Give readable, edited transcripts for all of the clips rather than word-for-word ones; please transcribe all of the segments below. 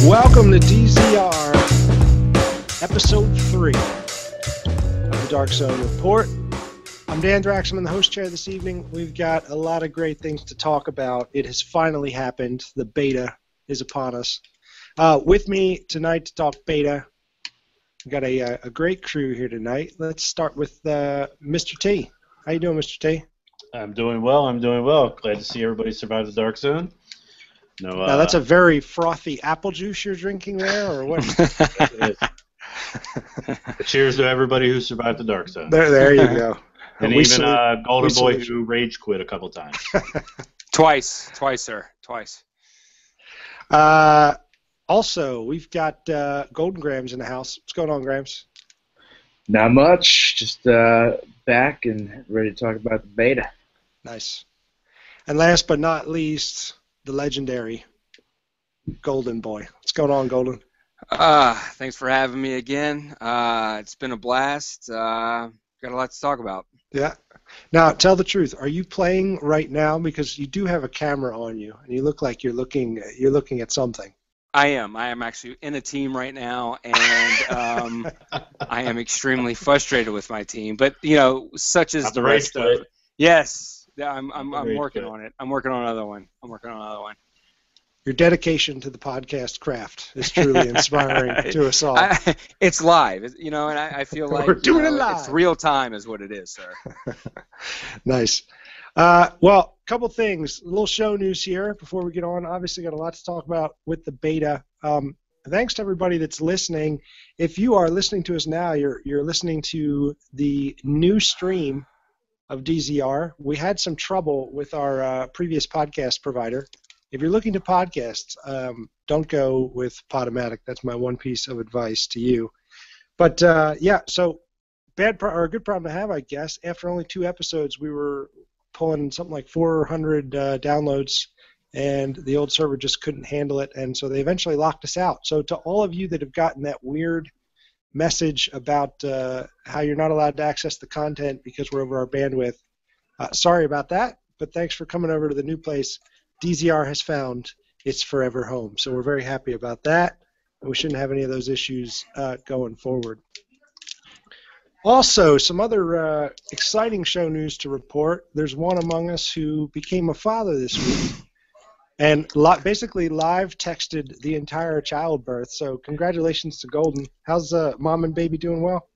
Welcome to DZR, Episode 3 of the Dark Zone Report. I'm Dan Drax. I'm in the host chair this evening. We've got a lot of great things to talk about. It has finally happened. The beta is upon us. With me tonight to talk beta, we've got a great crew here tonight. Let's start with Mr. T. How you doing, Mr. T? I'm doing well. Glad to see everybody survive the Dark Zone. No, now, that's a very frothy apple juice you're drinking there, or what? Cheers to everybody who survived the Dark Zone. There you go. And even Golden Boy who rage quit a couple times. Twice, sir. Twice. Also, we've got Golden Grams in the house. What's going on, Grams? Not much. Just back and ready to talk about the beta. Nice. And last but not least, the legendary Golden Boy. What's going on, Golden? Thanks for having me again. It's been a blast. Got a lot to talk about. Yeah. Now, tell the truth. Are you playing right now? Because you do have a camera on you, and you look like you're looking at something. I am actually in a team right now, and I am extremely frustrated with my team. But such is the rest of it. Yes. Yeah, I'm working on it. I'm working on another one. Your dedication to the podcast craft is truly inspiring to us all. It's live, and I feel like we're doing it live. It's real time, is what it is, sir. Nice. Well, a couple things. A little show news here before we get on. Obviously, got a lot to talk about with the beta. Thanks to everybody that's listening. If you are listening to us now, you're listening to the new stream of DZR. We had some trouble with our previous podcast provider. If you're looking to podcasts, don't go with Podomatic. That's my one piece of advice to you. But so or a good problem to have, I guess. After only 2 episodes, we were pulling something like 400 downloads, and the old server just couldn't handle it, and so they eventually locked us out. So to all of you that have gotten that weird message about how you're not allowed to access the content because we're over our bandwidth, sorry about that, but thanks for coming over to the new place. DZR has found its forever home, so we're very happy about that, and we shouldn't have any of those issues going forward. Also, some other exciting show news to report. There's one among us who became a father this week, and basically live texted the entire childbirth. So congratulations to Golden. How's mom and baby doing? Well?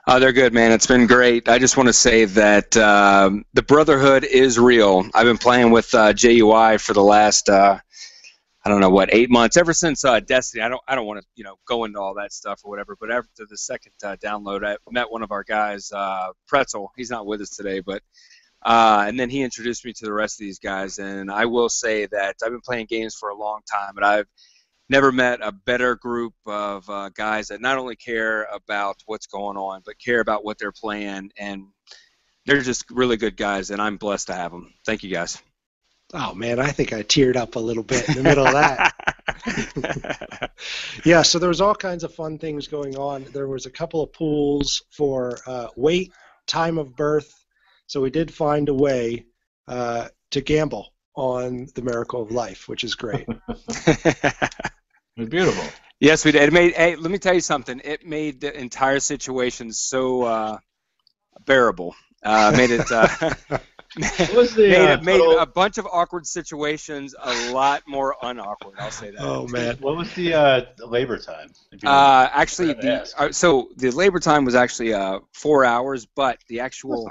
They're good, man. It's been great. I just want to say that the brotherhood is real. I've been playing with JUI for the last 8 months, ever since Destiny. I don't want to go into all that stuff or whatever, but after the second download, I met one of our guys, Pretzel. He's not with us today, but and then he introduced me to the rest of these guys, and I will say that I've been playing games for a long time, but I've never met a better group of guys that not only care about what's going on, but care about what they're playing, and they're just really good guys, and I'm blessed to have them. Thank you, guys. Oh, man, I think I teared up a little bit in the middle of that. Yeah, so there was all kinds of fun things going on. There was a couple of pools for weight, time of birth, so we did find a way to gamble on the miracle of life, which is great. It was beautiful. Yes, we did. Let me tell you something. It made the entire situation so bearable. Made it made a bunch of awkward situations a lot more unawkward. I'll say that. Oh man, what was the labor time? Actually, so the labor time was actually 4 hours, but the actual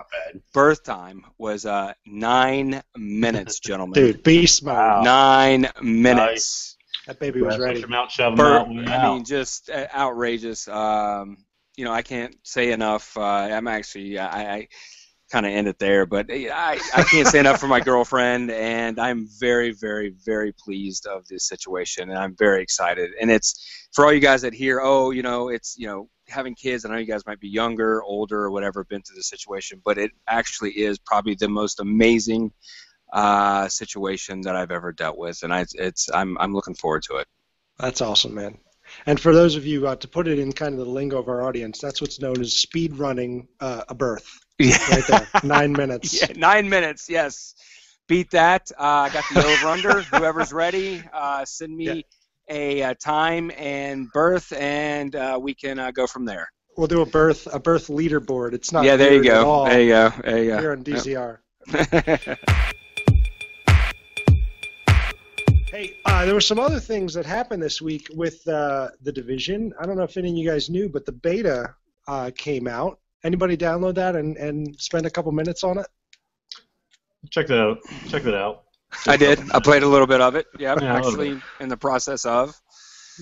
birth time was 9 minutes, gentlemen. Dude, beast mode. Wow. 9 minutes. That baby was ready. Just outrageous. I can't say enough. I kind of end it there, but I can't say enough for my girlfriend, and I'm very, very, very pleased of this situation, and I'm very excited. And it's for all you guys that hear, it's having kids. I know you guys might be younger, older, or whatever, been through this situation, but it actually is probably the most amazing situation that I've ever dealt with, and I'm looking forward to it. That's awesome, man. And for those of you, to put it in kind of the lingo of our audience, that's what's known as speed running a birth. Yeah. Right there, 9 minutes. Yeah, 9 minutes, yes. Beat that. I got the over-under. Whoever's ready, send me a time and birth, and we can go from there. We'll do a birth leaderboard. It's not Yeah, there you weird at go. all. There you go. There you go. Here on DZR. Yep. Hey, there were some other things that happened this week with the Division. I don't know if any of you guys knew, but the beta came out. Anybody download that and spend a couple minutes on it? Check that out. Check that out. I did. I played a little bit of it. Yeah, Yeah, actually in the process of.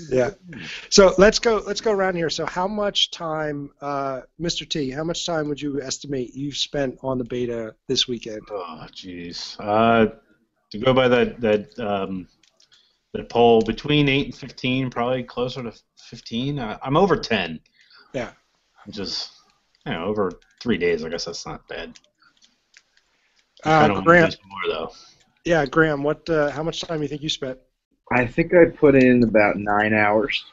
Yeah. So let's go around here. So how much time, Mr. T, how much time would you estimate you've spent on the beta this weekend? Oh, jeez. To go by that poll, between 8 and 15, probably closer to 15. I'm over 10. Yeah. Which is, over 3 days. I guess that's not bad. I don't Graham. want to do some more, though. Yeah, Graham, how much time do you think you spent? I think I put in about 9 hours.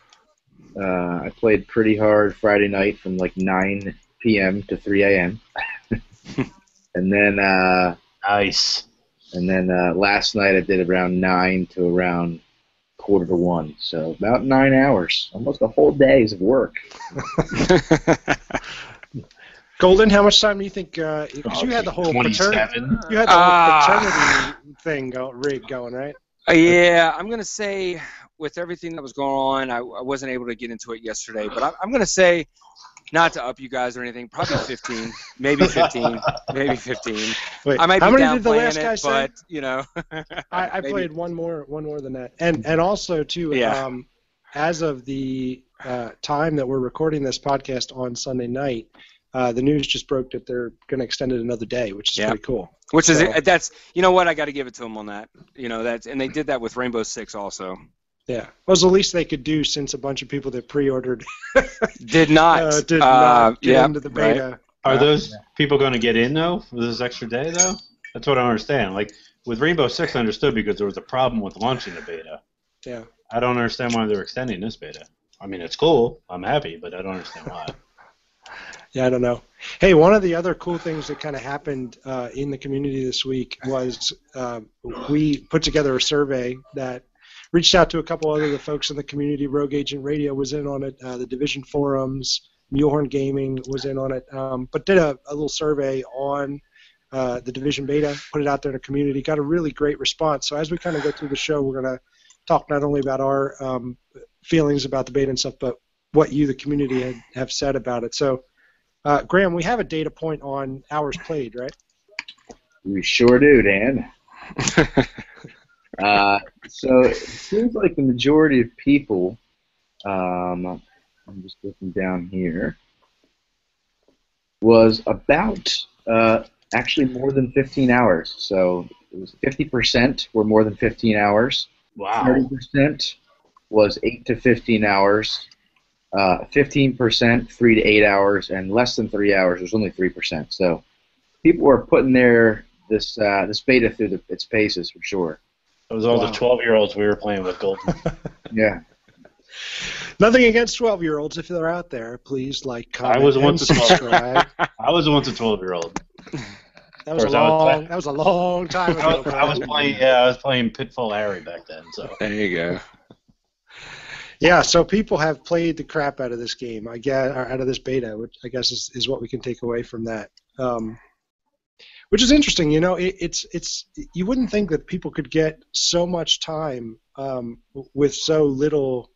I played pretty hard Friday night from like 9 p.m. to 3 a.m. and then Nice. And then last night I did around 9 to around 12:45. So about 9 hours, almost a whole day's of work. Golden, how much time do you think? Because you had the whole 27. paternity thing rig going, right? Yeah, I'm gonna say with everything that was going on, I wasn't able to get into it yesterday, but I'm gonna say, not to up you guys or anything, probably 15, maybe 15, maybe 15. Wait, I might how be many did the last downplaying guy it, say? but I maybe. played one more than that, and also too. Yeah. As of the time that we're recording this podcast on Sunday night, the news just broke that they're going to extend it another day, which is pretty cool. Which is that's what I got to give it to them on that. And they did that with Rainbow Six also. Yeah, it was the least they could do since a bunch of people that pre-ordered did not get into the beta. Right. Are those people going to get in though for this extra day though? That's what I don't understand. Like with Rainbow Six, I understood because there was a problem with launching the beta. Yeah. I don't understand why they're extending this beta. I mean, it's cool. I'm happy, but I don't understand why. Yeah, I don't know. Hey, one of the other cool things that kind of happened in the community this week was we put together a survey that reached out to a couple other the folks in the community. Rogue Agent Radio was in on it. The Division forums, Mulehorn Gaming was in on it, but did a little survey on the Division beta, put it out there in the community, got a really great response. So as we kind of go through the show, we're going to talk not only about our feelings about the beta and stuff, but what you, the community, have said about it. So, Graham, we have a data point on hours played, right? We sure do, Dan. So it seems like the majority of people, I'm just looking down here, was about actually more than 15 hours. So it was 50% were more than 15 hours. Wow. 30% was 8 to 15 hours. 15% 3 to 8 hours, and less than 3 hours was only 3%. So people were putting this beta through its paces for sure. It was all the 12-year-olds we were playing with, Golden. Yeah. Nothing against 12-year-olds. If they're out there, please like, comment, I was and once a 12-year-old. subscribe. I was once a 12-year-old. That was a long time ago. I was playing Pitfall Harry back then. So there you go. Yeah, so people have played the crap out of this game, I guess, or out of this beta, which I guess is what we can take away from that. Which is interesting, it's you wouldn't think that people could get so much time with so little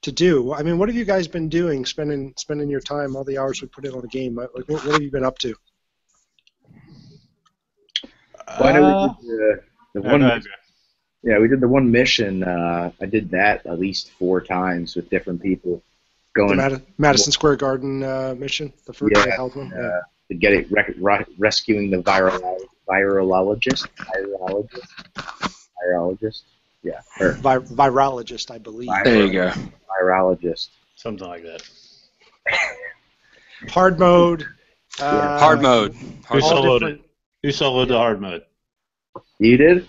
to do. I mean, what have you guys been doing, spending your time, all the hours we put in on the game? Like, what have you been up to? Well, we did the one mission. I did that at least 4 times with different people. The Madison Square Garden mission, the first I held one. To get it rescuing the virologist. Yeah. Virologist, I believe. There you go. Virologist. something like that. Hard mode. Hard mode. Who soloed different- it? Who soloed the hard mode? You did?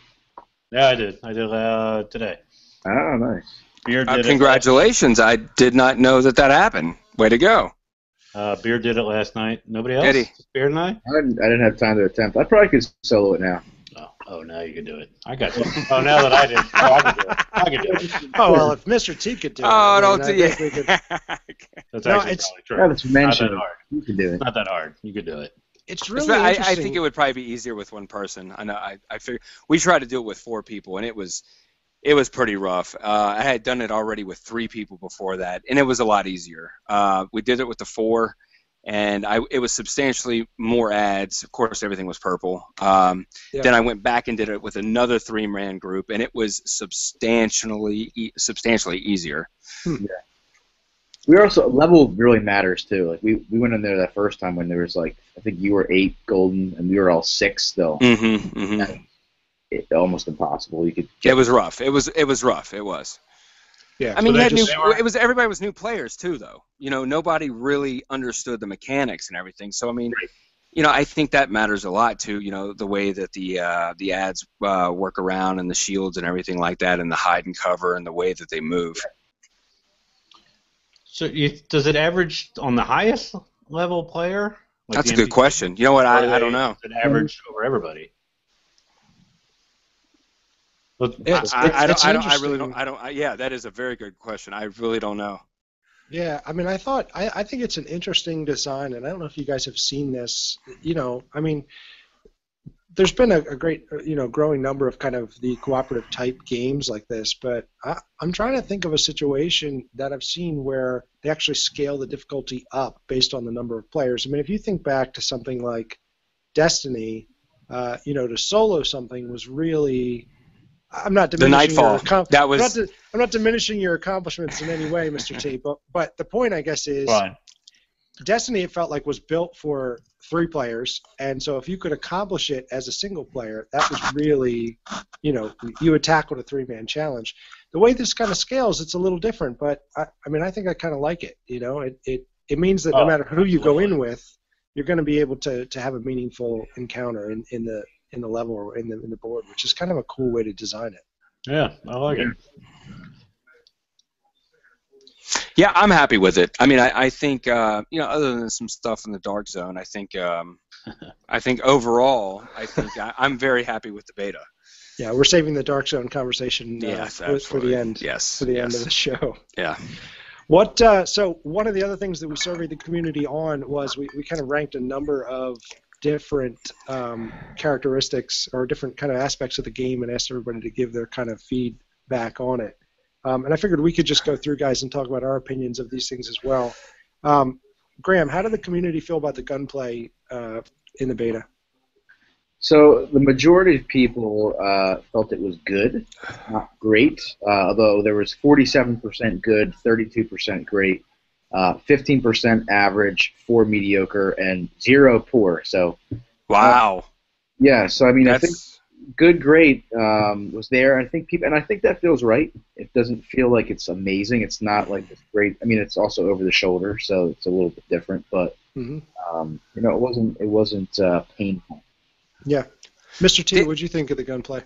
Yeah, I did. I did today. Oh, nice. Beard did Congratulations. I did not know that happened. Way to go. Beard did it last night. Nobody else? Eddie. Beard and I? I didn't have time to attempt. I probably could solo it now. Oh, Oh, now you can do it. I got you. Oh, now that I did. Oh, I can do it. I can do it. Oh, well, if Mr. T could do it, Oh, I don't think do we could. That's No, actually it's- probably true. Now that you mention Not that it, hard. you can do it. It's not that hard. You could do it. It's It's really not- I interesting. think it would probably be easier with one person. I know. I figured we tried to do it with 4 people, and it was pretty rough. I had done it already with 3 people before that, and it was a lot easier. We did it with the 4, and it was substantially more ads. Of course, everything was purple. Yeah. Then I went back and did it with another 3-man group, and it was substantially easier. We also level really matters too. Like we went in there that first time when there was like I think you were 8 golden and we were all 6 still. Mm-hmm, mm-hmm. It almost impossible. You could. It was rough. It was rough. It was. Yeah. I mean, So you they had just- it was everybody was new players too, though. You know, nobody really understood the mechanics and everything. So I mean, you know, I think that matters a lot too. You know, the way that the ads work around and the shields and everything like that, and the hide and cover and the way that they move. So does it average on the highest level player? Like That's the a good MVP? question. You know what? Or I don't know. Does it average over everybody? Look, It's I really interesting. don't. Yeah, that is a very good question. I really don't know. Yeah, I mean, I think it's an interesting design, and I don't know if you guys have seen this. You know, I mean, there's been a great, growing number of kind of the cooperative type games like this, but I'm trying to think of a situation that I've seen where they actually scale the difficulty up based on the number of players. I mean, if you think back to something like Destiny, to solo something was really. I'm not diminishing Nightfall. That was. I'm not diminishing your accomplishments in any way, Mr. T. But the point, I guess, is fine. Destiny, it felt like, was built for 3 players, and so if you could accomplish it as a single player, that was really, you had tackled a 3-man challenge. The way this kind of scales, it's a little different, but I mean, I think I kind of like it. It means that no matter who you go in with, you're going to be able to have a meaningful encounter in the level or in the board, which is kind of a cool way to design it. Yeah, I like it. Yeah, I'm happy with it. I mean, I think other than some stuff in the dark zone, I think overall, I'm very happy with the beta. Yeah, we're saving the dark zone conversation for the end. Yes, for the end of the show. Yeah. So one of the other things that we surveyed the community on was we kind of ranked a number of different characteristics or different kind of aspects of the game and asked everybody to give their kind of feedback on it. And I figured we could just go through, guys, and talk about our opinions of these things as well. Graham, how did the community feel about the gunplay in the beta? So the majority of people felt it was good, not great, although there was 47% good, 32% great, 15% average, 4 mediocre, and 0 poor. So, wow. Yeah. So I mean, That's... I think good, great was there. I think I think that feels right. It doesn't feel like it's amazing. It's not like it's great. I mean, it's also over the shoulder, so it's a little bit different. But it wasn't painful. Yeah, Mr. T, what'd you think of the gunplay?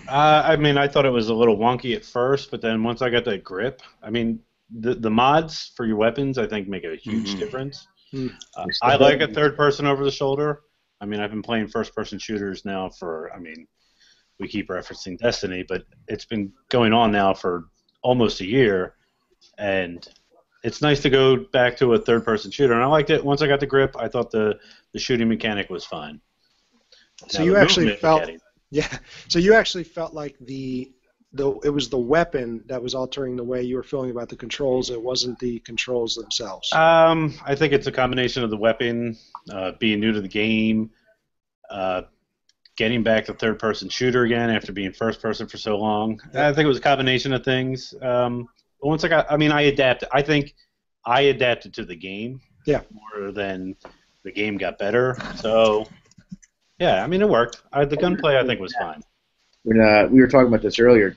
I mean, I thought it was a little wonky at first, but then once I got the grip, I mean, the mods for your weapons, I think, make a huge difference. I like a third person over the shoulder. I mean, I've been playing first-person shooters now we keep referencing Destiny, but it's been going on now for almost a year, and it's nice to go back to a third-person shooter, and I liked it. Once I got the grip, I thought the shooting mechanic was fine. So you actually felt, so you actually felt like it was the weapon that was altering the way you were feeling about the controls. It wasn't the controls themselves. I think it's a combination of the weapon, being new to the game, getting back to third-person shooter again after being first-person for so long. I think it was a combination of things. Once I adapted. I think I adapted to the game more than the game got better. So, yeah, I mean, it worked. The gunplay, I think, was fine. When we were talking about this earlier,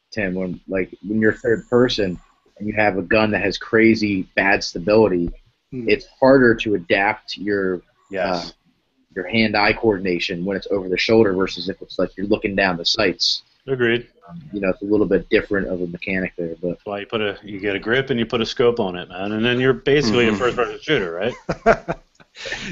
Tim, when you're third person and you have a gun that has crazy bad stability, it's harder to adapt your hand-eye coordination when it's over the shoulder versus if it's like you're looking down the sights. Agreed. It's a little bit different of a mechanic there, but that's why you get a grip and you put a scope on it, man, and then you're basically a first-person shooter, right?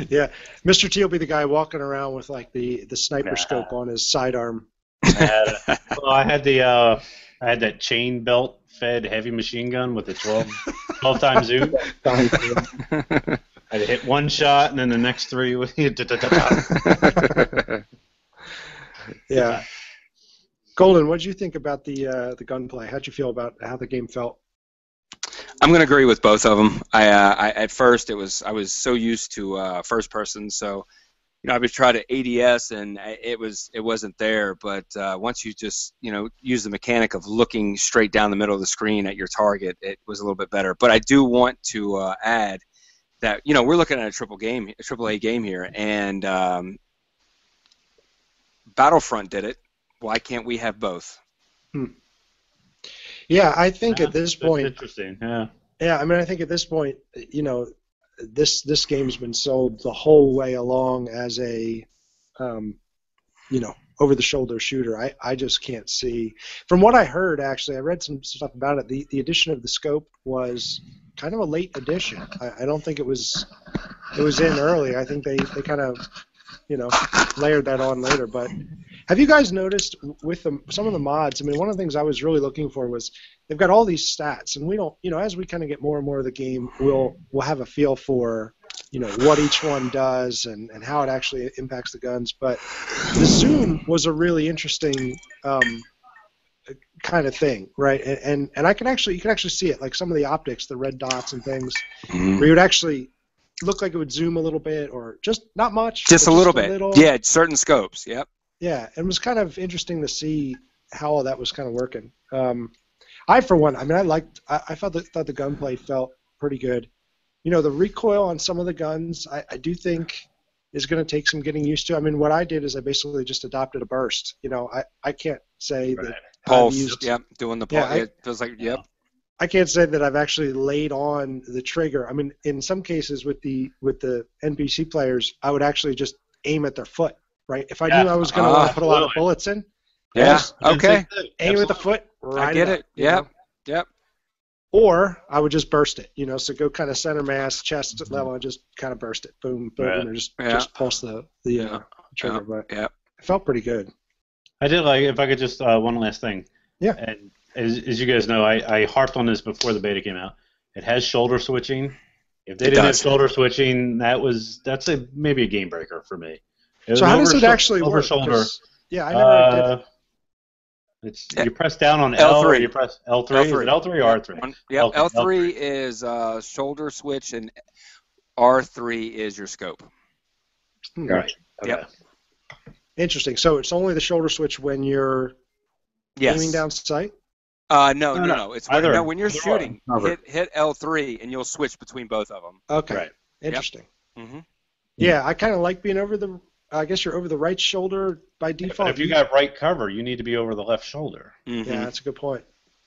Yeah, Mr. T will be the guy walking around with like the sniper scope on his sidearm. I had that chain belt fed heavy machine gun with the 12 times zoom. I'd hit one shot and then the next three would hit. Yeah. Golden, what did you think about the gunplay? How'd you feel about how the game felt? I'm going to agree with both of them. I at first I was so used to first person, so I would try to ADS and it wasn't there. But once you just use the mechanic of looking straight down the middle of the screen at your target, it was a little bit better. But I do want to add that we're looking at a AAA game here, and Battlefront did it. Why can't we have both? Yeah, I think at this point, interesting. Yeah. Yeah, I mean, I think at this point, this game's been sold the whole way along as a, over-the-shoulder shooter. I just can't see. From what I heard, actually, I read some stuff about it. The addition of the scope was kind of a late addition. I don't think it was in early. I think they kind of, layered that on later. But have you guys noticed with some of the mods? I mean, one of the things I was really looking for was they've got all these stats, and we don't, as we kind of get more and more of the game, we'll have a feel for, what each one does and how it actually impacts the guns. But the zoom was a really interesting kind of thing, right? And you can actually see it, like some of the optics, the red dots and things, where you would actually look like it would zoom a little bit, or just not much, just a little bit. Yeah, certain scopes. Yep. Yeah, it was kind of interesting to see how all that was kind of working. I, for one, I mean, I thought the gunplay felt pretty good. The recoil on some of the guns, I do think is going to take some getting used to. I mean, what I did is I basically just adopted a burst. I can't say that pulse. I've used, doing the pulse. Yeah, it feels like I can't say that I've actually laid on the trigger. I mean, in some cases with the NPC players, I would actually just aim at their foot. Right? If I knew I was going to want to put a lot of bullets in, okay, aim at the foot. Right, I get it. Yep. Or I would just burst it. So go kind of center mass, chest level, and just kind of burst it. Boom, boom, or just pulse the trigger. But it felt pretty good. I did like. If I could just one last thing. Yeah. And as you guys know, I harped on this before the beta came out. It has shoulder switching. If they didn't have shoulder switching, that's maybe a game breaker for me. So how does it actually work? Shoulder. Yeah, I never did. You press down on L3. L or you press L3. L3. Is it L3 or R3? Yeah, L3 is shoulder switch, and R3 is your scope. Right. Okay. Yep. Interesting. So it's only the shoulder switch when you're aiming down sight? No. It's when you're shooting, hit L3, and you'll switch between both of them. Okay. Right. Interesting. Yep. Mm-hmm. Yeah, I kind of like being over the. I guess you're over the right shoulder by default. But if you got right cover, you need to be over the left shoulder. Mm-hmm. Yeah, that's a good point.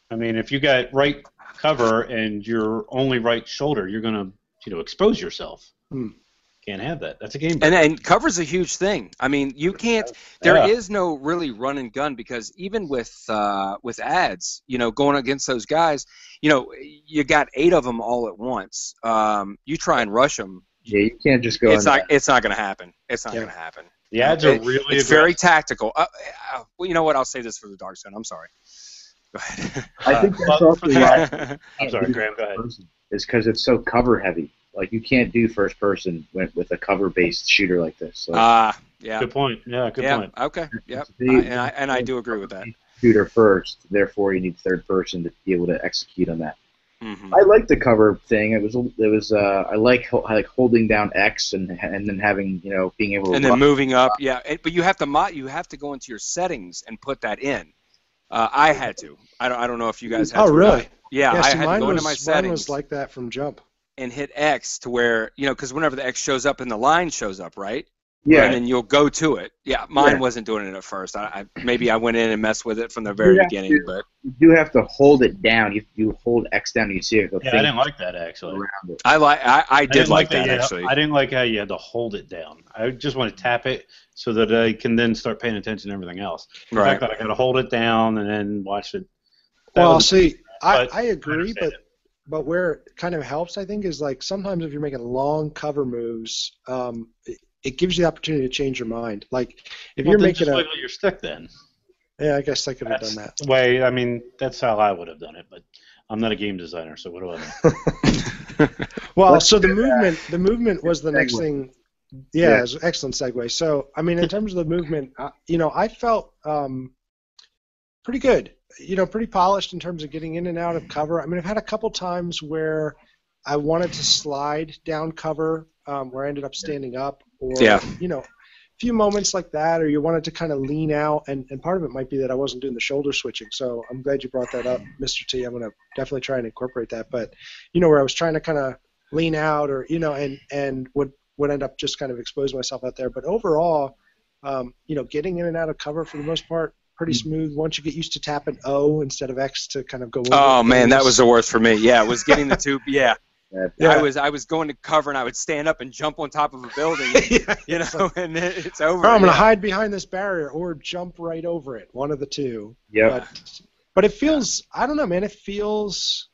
I mean, if you got right cover and you're only right shoulder, you're going to expose yourself. Can't have that. That's a game breaker. And cover's a huge thing. I mean, you can't. There is no really run and gun, because even with ads, going against those guys, you got 8 of them all at once. You try and rush them. Yeah, you can't just go. It's not going to happen. It's not going to happen. The ads are really. It's very tactical. Well, you know what? I'll say this for the Dark Zone. I'm sorry. Go ahead. I think that's also why. I'm sorry, Graham. Go ahead. It's because it's so cover heavy. Like, you can't do first person with a cover based shooter like this. So. Yeah. Good point. Yeah, good point. Okay. Yep. And I do agree with that. Shooter first, therefore you need third person to be able to execute on that. Mm-hmm. I like the cover thing. It was I like holding down X and then having being able to and then moving up. Yeah, but you have to go into your settings and put that in. I had to. I don't know if you guys had to. Oh, really? Yeah, I had to go into my mine settings. Was like that from jump. And hit X to where because whenever the X shows up and the line shows up, right? Yeah. And then you'll go to it. Yeah, mine wasn't doing it at first. Maybe I went in and messed with it from the very beginning, but you do have to hold it down. You hold X down and you see it. Yeah, I didn't like that actually. I did like that actually. I didn't like how you had to hold it down. I just want to tap it so that I can then start paying attention to everything else. The fact that I got to hold it down and then watch it. Well, see, I agree, but but where it kind of helps, I think, is like sometimes if you're making long cover moves, it gives you the opportunity to change your mind. Like if you're making just wiggle your stick then. Yeah, I guess I could have done that. The way, I mean, that's how I would have done it, but I'm not a game designer, so what do I know? Well, so the movement was the next thing. Yeah, it was an excellent segue. So, I mean, in terms of the movement, I felt pretty good. Pretty polished in terms of getting in and out of cover. I mean, I've had a couple times where I wanted to slide down cover, where I ended up standing up, or few moments like that, or you wanted to kind of lean out, and part of it might be that I wasn't doing the shoulder switching. So I'm glad you brought that up, Mr. T. I'm going to definitely try and incorporate that. But where I was trying to kind of lean out, or and would end up just kind of exposing myself out there. But overall, getting in and out of cover for the most part pretty smooth. Once you get used to tapping O instead of X to kind of go. Oh man, that was the worst for me. Yeah, it was getting the tube. Yeah. Yeah. I was going to cover and I would stand up and jump on top of a building, and it's over. Or I'm going to hide behind this barrier or jump right over it. One of the two. Yeah. But it feels, I don't know, man. It feels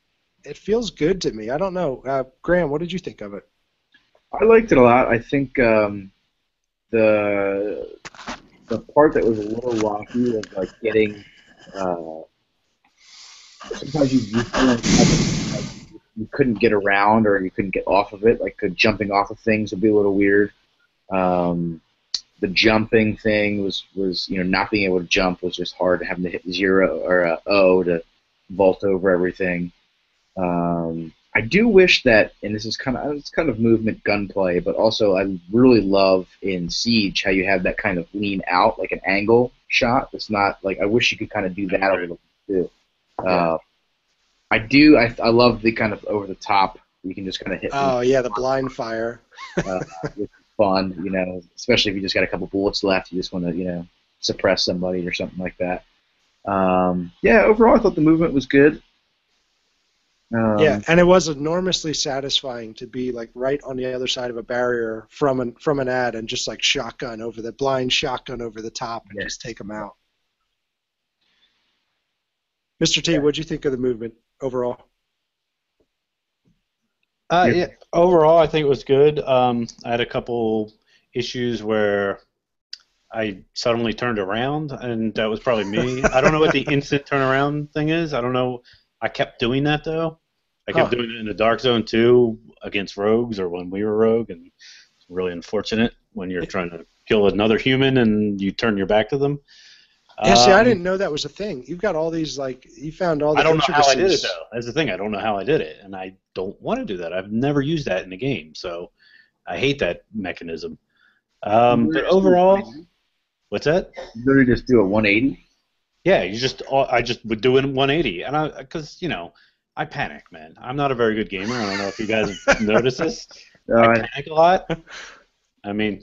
good to me. I don't know. Graham, what did you think of it? I liked it a lot. I think the part that was a little wonky was like getting. Sometimes you couldn't get around or you couldn't get off of it. Like jumping off of things would be a little weird. The jumping thing was not being able to jump was just hard. Having to hit 0 or O to vault over everything. I do wish that, and it's kind of movement gunplay, but also I really love in Siege how you have that kind of lean out, like an angle shot. It's not like I wish you could kind of do that a little bit too. I love the kind of over the top. You can just kind of hit. Oh yeah, the blind fire. It's fun, especially if you just got a couple bullets left. You just want to, suppress somebody or something like that. Overall, I thought the movement was good. Yeah, and it was enormously satisfying to be like right on the other side of a barrier from an ad and just like blind shotgun over the top and just take them out. Mr. T, what'd you think of the movement overall? Overall, I think it was good. I had a couple issues where I suddenly turned around, and that was probably me. I don't know what the instant turnaround thing is. I don't know. I kept doing that, though. I kept doing it in the Dark Zone, too, against rogues or when we were rogue, and it's really unfortunate when you're trying to kill another human and you turn your back to them. Yeah, see, I didn't know that was a thing. You've got all these, you found all the intricacies. I don't know how I did it, though. That's the thing. I don't know how I did it, and I don't want to do that. I've never used that in a game, so I hate that mechanism. But overall, what's that? You literally just do a 180? Yeah, I just would do it in 180, and because I panic, man. I'm not a very good gamer. I don't know if you guys have noticed this. I panic a lot. I mean,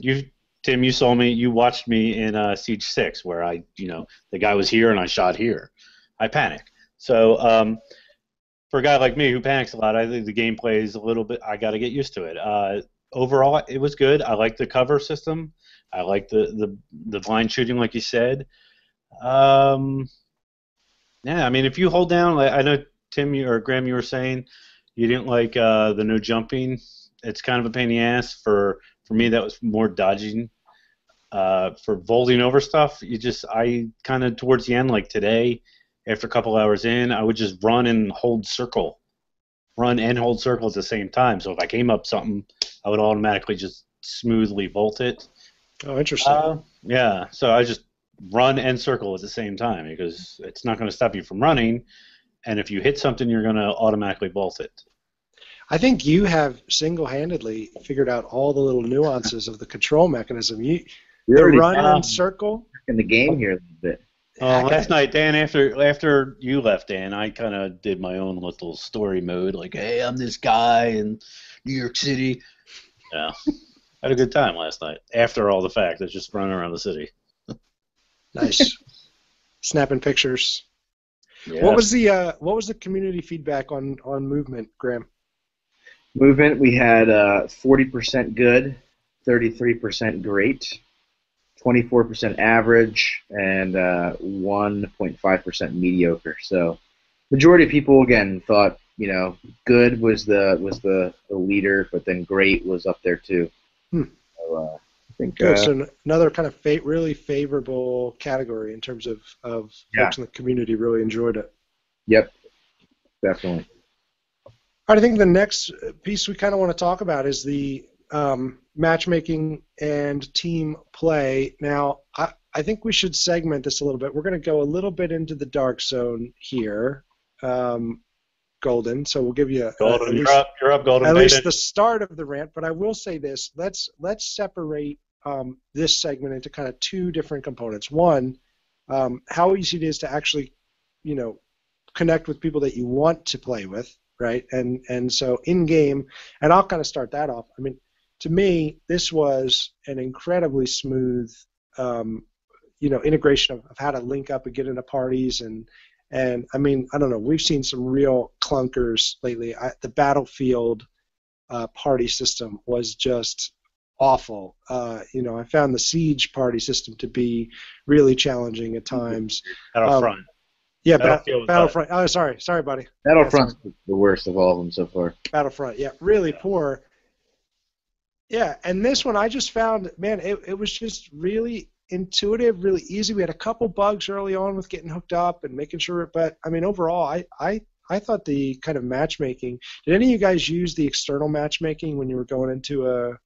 Tim, you saw me. You watched me in Siege 6, where the guy was here and I shot here. I panic. So for a guy like me who panics a lot, I think the gameplay is a little bit. I got to get used to it. Overall, it was good. I like the cover system. I like the blind shooting, like you said. Yeah, I mean, if you hold down, I know Tim or Graham, you were saying you didn't like the no jumping. It's kind of a pain in the ass. For me, that was more dodging. For vaulting over stuff, I kind of towards the end, like today, after a couple hours in, I would just run and hold circle at the same time. So if I came up something, I would automatically just smoothly vault it. Oh, interesting. Yeah, so I just run and circle at the same time because it's not going to stop you from running, and if you hit something, you're going to automatically vault it. I think you have single-handedly figured out all the little nuances of the control mechanism. The run and circle in the game here a little bit. Last night, Dan, after you left, Dan, I kind of did my own little story mode, like, hey, I'm this guy in New York City. Yeah, I had a good time last night. After all the fact, I was just running around the city. Nice, snapping pictures. Yes. What was the community feedback on movement, Graham? Movement, we had 40% good, 33% great, 24% average, and 1.5% mediocre. So, majority of people again thought good was the leader, but then great was up there too. So I think good. So another kind of really favorable category in terms of folks in the community really enjoyed it. Yep, definitely. All right, I think the next piece we kind of want to talk about is the matchmaking and team play. Now, I think we should segment this a little bit. We're going to go a little bit into the dark zone here, Golden. So we'll give you Golden. You're up, Golden. At least the start of the rant. But I will say this: let's separate this segment into kind of two different components. One, how easy it is to actually, connect with people that you want to play with, right? And so in game, and I'll kind of start that off. I mean, to me, this was an incredibly smooth, integration of how to link up and get into parties, and I mean, I don't know, we've seen some real clunkers lately. The Battlefield party system was just awful. I found the Siege party system to be really challenging at times. Battlefront. Yeah, Battlefront. Oh, sorry, buddy. Battlefront's the worst of all of them so far. Battlefront, yeah, really poor. Yeah, and this one I just found, man, it was just really intuitive, really easy. We had a couple bugs early on with getting hooked up and making sure, but I mean, overall, I thought the kind of matchmaking. Did any of you guys use the external matchmaking when you were going into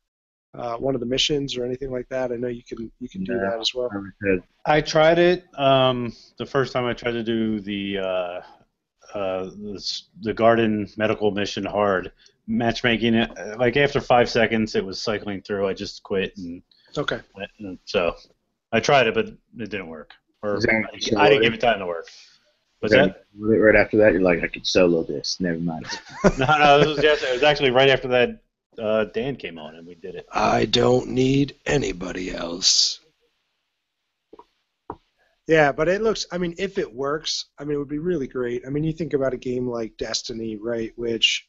one of the missions or anything like that? I know you can do that as well. I tried it. The first time I tried to do the garden medical mission hard matchmaking it, like after 5 seconds it was cycling through. I just quit and so I tried it, but it didn't work. Or I didn't give it time to work. Was that right after that? You're like, I could solo this. Never mind. No, it was actually right after that. Dan came on and we did it. I don't need anybody else. Yeah, but it looks, I mean, if it works, I mean, it would be really great. I mean, you think about a game like Destiny, right, which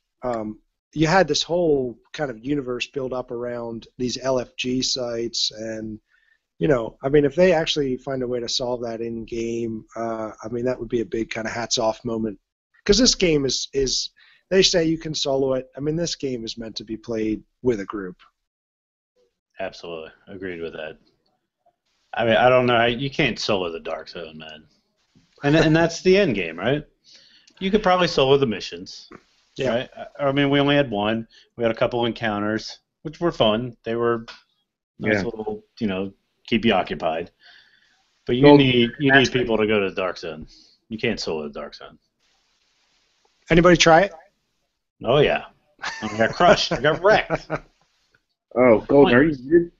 you had this whole kind of universe built up around these LFG sites, and, I mean, if they actually find a way to solve that in game, I mean, that would be a big kind of hats off moment. Because this game is they say you can solo it. I mean, this game is meant to be played with a group. Absolutely. Agreed with that. I mean, I don't know. You can't solo the Dark Zone, man. And that's the end game, right? You could probably solo the missions. Yeah. Right? I mean, we only had one. We had a couple encounters, which were fun. They were nice little, keep you occupied. But you need people to go to the Dark Zone. You can't solo the Dark Zone. Anybody try it? Oh, yeah. I got crushed. I got wrecked. Oh, Golden, are you muted?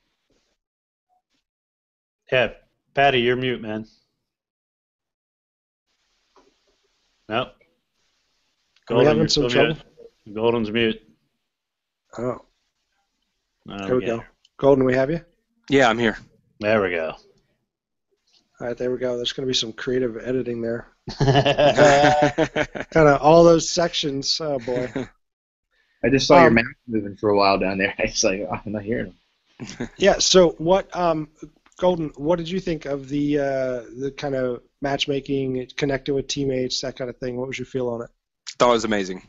Yeah, Patty, you're mute, man. Nope. Golden, having some trouble? Golden's mute. Oh. There we go. Golden, we have you? Yeah, I'm here. There we go. All right, there we go. There's going to be some creative editing there. Kind of all those sections. Oh, boy. I just saw your mouth moving for a while down there. I was like, oh, I'm not hearing them. Yeah, so what, Golden, what did you think of the kind of matchmaking, connecting with teammates, that kind of thing? What was your feel on it? I thought it was amazing.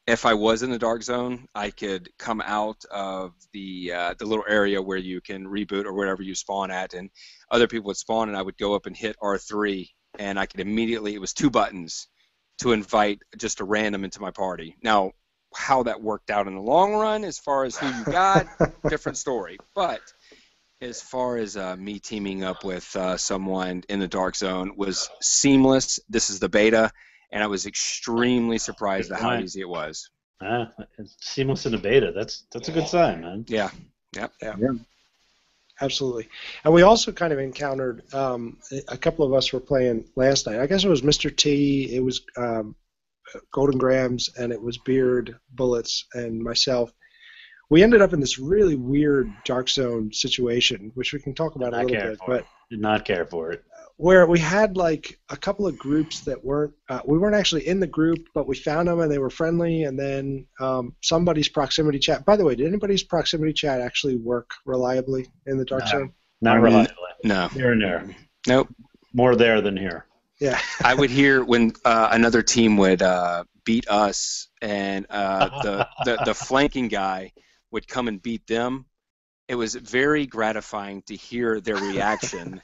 If I was in the Dark Zone, I could come out of the little area where you can reboot or wherever you spawn at, and other people would spawn, and I would go up and hit R3, and I could immediately, it was 2 buttons, to invite just a random into my party. Now, how that worked out in the long run, as far as who you got, different story. But as far as me teaming up with someone in the Dark Zone was seamless. This is the beta, and I was extremely surprised at how easy it was. It's seamless in the beta. That's a good sign, man. Yeah. Yep. Yeah. Absolutely. And we also kind of encountered, a couple of us were playing last night. I guess it was Mr. T, it was Golden Grams, and it was Beard, Bullets, and myself. We ended up in this really weird Dark Zone situation, which we can talk about a little bit. But did not care for it. Where we had like a couple of groups that weren't, we weren't actually in the group, but we found them and they were friendly. And then somebody's proximity chat. By the way, did anybody's proximity chat actually work reliably in the Dark Zone? Not reliably. No. Here and there. Nope. More there than here. Yeah. I would hear when another team would beat us, and the flanking guy would come and beat them. It was very gratifying to hear their reaction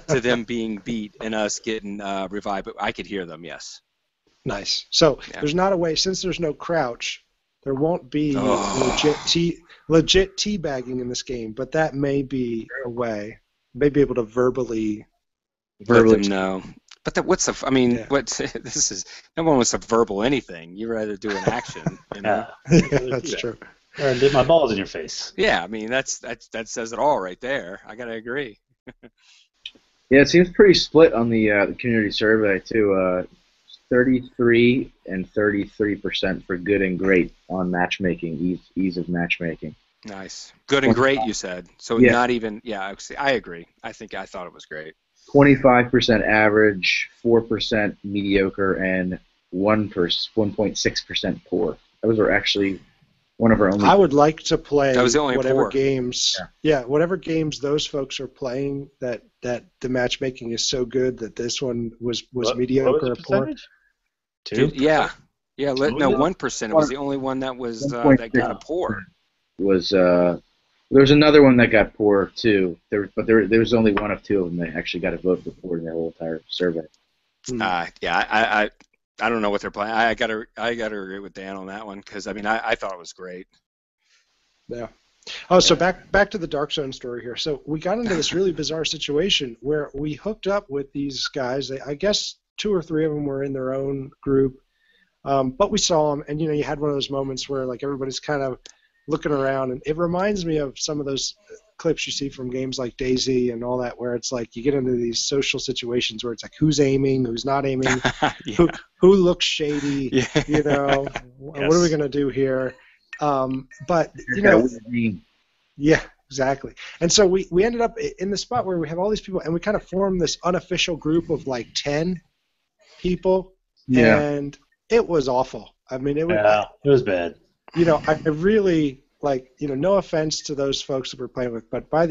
to them being beat and us getting revived. But I could hear them, yes. Nice. So Yeah. there's not a way, since there's no crouch, there won't be Oh. legit teabagging in this game, but that may be a way. May be able to verbally Let them know. But Yeah. this is, no one wants to verbal anything. You rather do an action, you know? That's true. Or dip my balls in your face. Yeah, I mean, that says it all right there. I got to agree. Yeah, it seems pretty split on the community survey, too. 33 and 33% for good and great on matchmaking, ease of matchmaking. Nice. Good and great, you said. So Yeah. not even, yeah, I agree. I thought it was great. 25% average, 4% mediocre, and 1.6% poor. Those are actually one of our only. I would like to play That was the only whatever poor. games. Yeah, whatever games those folks are playing that the matchmaking is so good that this one was mediocre or poor. Percentage? 2? Yeah. Yeah, no, 1%. It was the only one that was that got a poor. Was there was another one that got poor too. There was only one of two of them that actually got a vote for poor in their whole entire survey. Yeah, I don't know what they're playing. I gotta agree with Dan on that one because I mean I thought it was great. Yeah. Oh, so back to the Dark Zone story here. So we got into this really bizarre situation where we hooked up with these guys. I guess 2 or 3 of them were in their own group, but we saw them, and you had one of those moments where like everybody's kind of looking around, and it reminds me of some of those clips you see from games like DayZ and all that, where it's like you get into these social situations where it's like who's aiming, who's not aiming, Yeah. who looks shady, Yeah. What are we gonna do here? But yeah, exactly. And so we ended up in the spot where we have all these people, and we kind of formed this unofficial group of like 10 people, and it was awful. I mean, it was bad. I really no offense to those folks that we're playing with, but by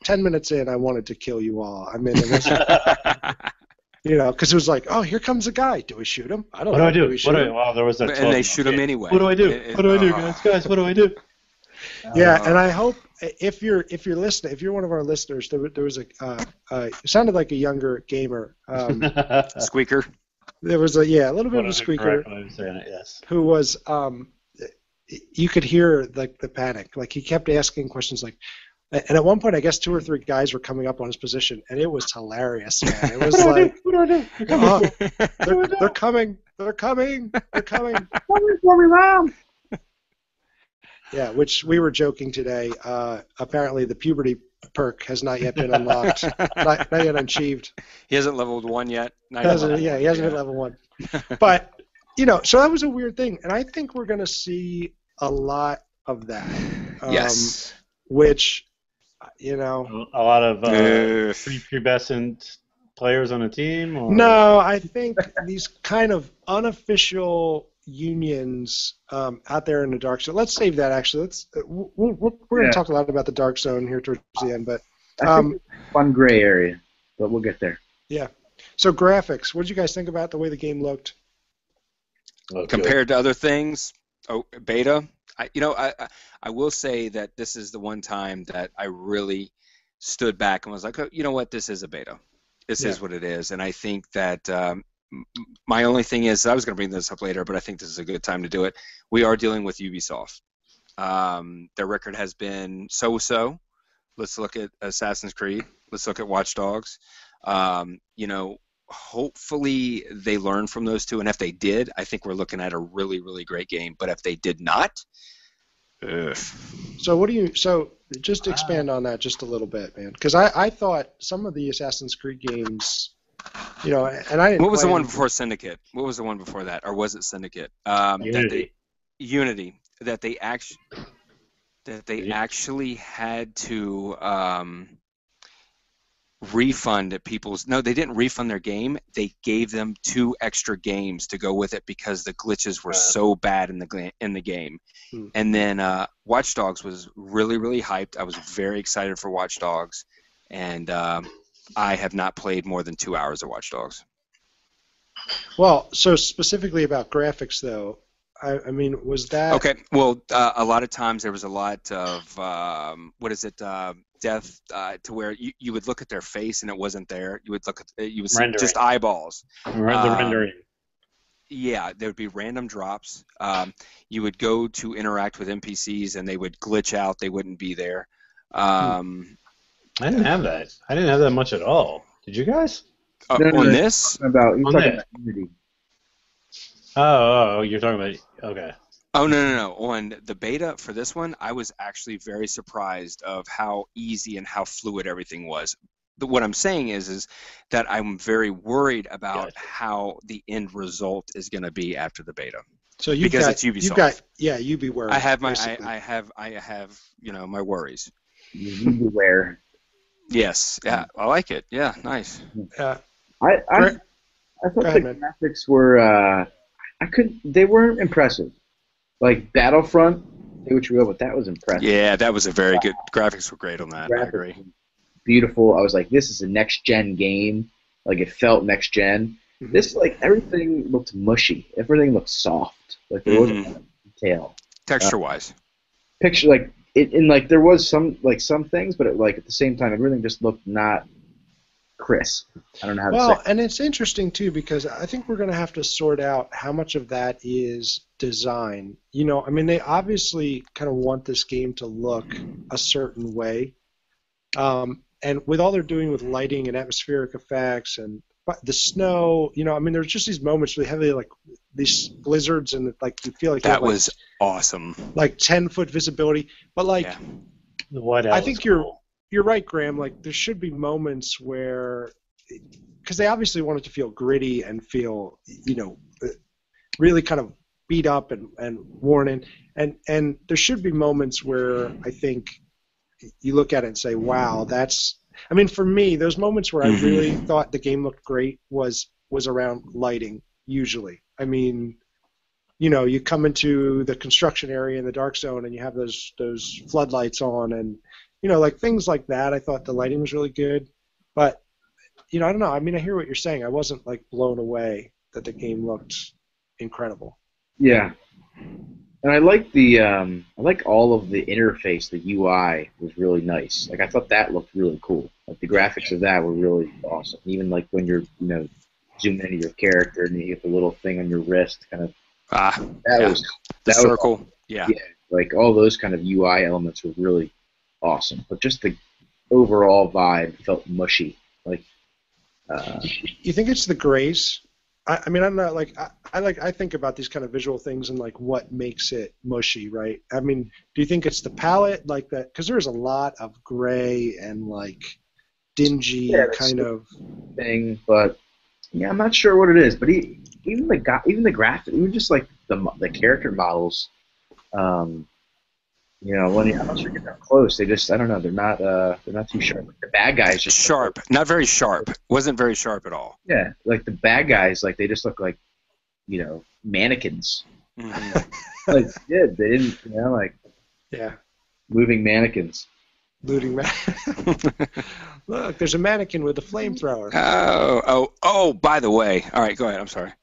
10 minutes in, I wanted to kill you all. I mean, it was, because it was like, oh, here comes a guy. Do we shoot him? I don't know. What do I do? Well, there was that. And they shoot him anyway. What do I do? What do I do, guys? What do I do? Yeah, and I hope if you're listening, if you're one of our listeners, there was it sounded like a younger gamer. Squeaker. There was a little bit of a squeaker. Yes. Who was you could hear the panic. Like he kept asking questions like, and at one point I guess 2 or 3 guys were coming up on his position, and it was hilarious, man. It was like, what do I do? They're coming. They're coming. Coming for me, Mom. Yeah, which we were joking today. Apparently, the puberty perk has not yet been unlocked, not yet achieved. He hasn't leveled 1 yet. He hasn't hit level 1. But so that was a weird thing, and I think we're going to see a lot of that. Yes. Which, a lot of prepubescent players on a team. Or? No, I think these kind of unofficial unions out there in the dark zone. Let's save that. Actually, we're going to talk a lot about the dark zone here towards the end, but I think it's a fun gray area, but we'll get there. Yeah. So graphics. What did you guys think about the way the game looked? Compared to other things, beta. I will say that this is the one time that I really stood back and was like, oh, you know what, this is a beta. This is what it is, and I think that. My only thing is, I was going to bring this up later, but I think this is a good time to do it. We are dealing with Ubisoft. Their record has been so-so. Let's look at Assassin's Creed. Let's look at Watch Dogs. Hopefully they learn from those two, and if they did, I think we're looking at a really, really great game. But if they did not, So just expand on that just a little bit, man, because I thought some of the Assassin's Creed games. And I didn't. What was the one before Syndicate? What was the one before that, or was it Syndicate? Unity. That they actually had to refund people's. No, they didn't refund their game. They gave them 2 extra games to go with it because the glitches were so bad in the game. And then Watch Dogs was really, really hyped. I was very excited for Watch Dogs, and I have not played more than 2 hours of Watch Dogs. Well, so specifically about graphics, though, I mean, was that Okay, well, a lot of times there was a lot of death to where you would look at their face and it wasn't there. You would look at you would see Rendering. just eyeballs. The rendering. Yeah, there would be random drops. You would go to interact with NPCs and they would glitch out. They wouldn't be there. I didn't have that. I didn't have that much at all. Did you guys? On this? You're talking that. about Unity. Oh, you're talking about. Okay. Oh, no. On the beta for this one, I was actually very surprised of how easy and how fluid everything was. But what I'm saying is that I'm very worried about how the end result is going to be after the beta. So it's Ubisoft. You'd be worried. I have my my worries. You beware. Yes, yeah, I like it. Yeah, nice. I thought the graphics were they weren't impressive. Like Battlefront, which we go, but that was impressive. Yeah, that was a very good. Graphics were great on that. I agree. Beautiful. I was like, this is a next gen game. Like it felt next gen. Mm-hmm. This everything looked mushy. Everything looked soft. Like there wasn't a lot of detail. Texture wise. Picture there was some things, but at the same time everything just looked not crisp. I don't know how to say. Well, and it's interesting too because I think we're going to have to sort out how much of that is design. I mean, they obviously kind of want this game to look a certain way, and with all they're doing with lighting and atmospheric effects and the snow, I mean, there's just these moments where they have these blizzards and you feel like that was awesome. 10-foot visibility, but the whiteout. I think you're right, Graham. There should be moments where, because they obviously want it to feel gritty and feel, really kind of beat up and worn in, and there should be moments where I think you look at it and say, wow, that's. I mean, for me, those moments where I really thought the game looked great was around lighting. Usually, I mean, you come into the construction area in the dark zone and you have those floodlights on and. Things like that. I thought the lighting was really good, but I don't know. I mean, I hear what you're saying. I wasn't blown away that the game looked incredible. Yeah, and I like all of the interface. The UI was really nice. I thought that looked really cool. The graphics of that were really awesome. Even when you're zooming into your character and you get the little thing on your wrist, kind of. The circle. Was, yeah. All those kind of UI elements were really. Awesome, but just the overall vibe felt mushy. You think it's the grays? I mean, I'm not I think about these kind of visual things and what makes it mushy, right? I mean, do you think it's the palette that? Because there's a lot of gray and dingy kind of thing, but I'm not sure what it is. But even the graphic, even just the character models. When once you get that close, they just I don't know. They're not too sharp. The bad guys just sharp, not very sharp. Wasn't very sharp at all. Yeah, the bad guys, they just look like, mannequins. Mm-hmm. They didn't, moving mannequins. Looting Look, there's a mannequin with a flamethrower. Oh! By the way, all right, go ahead. I'm sorry.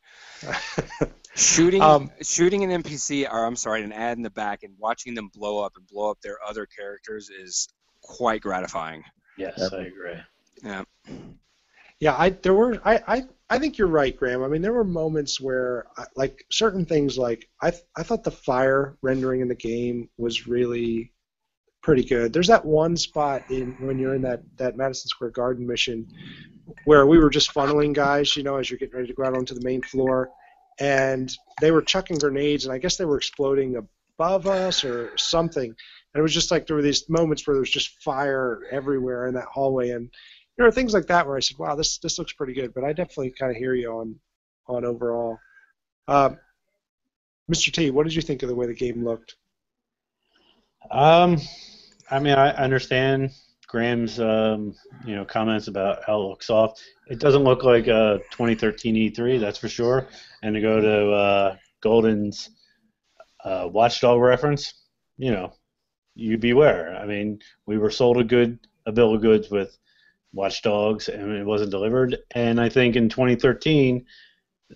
Shooting an NPC, or I'm sorry, an ad in the back, and watching them blow up their other characters is quite gratifying. Yes, I agree. Yeah. Yeah, I think you're right, Graham. I mean, there were moments where, certain things, I thought the fire rendering in the game was really pretty good. There's that one spot when you're in that Madison Square Garden mission where we were just funneling guys, as you're getting ready to go out onto the main floor. And they were chucking grenades, and I guess they were exploding above us or something. And it was just there were these moments where there was just fire everywhere in that hallway, and there were things like that where I said, "Wow, this looks pretty good." But I definitely kind of hear you on overall. Mr. T, what did you think of the way the game looked? I mean, I understand Graham's comments about how it looks soft. It doesn't look like a 2013 E3, that's for sure. And to go to Golden's Watchdog reference, you beware. I mean, we were sold a bill of goods with Watch Dogs, and it wasn't delivered. And I think in 2013,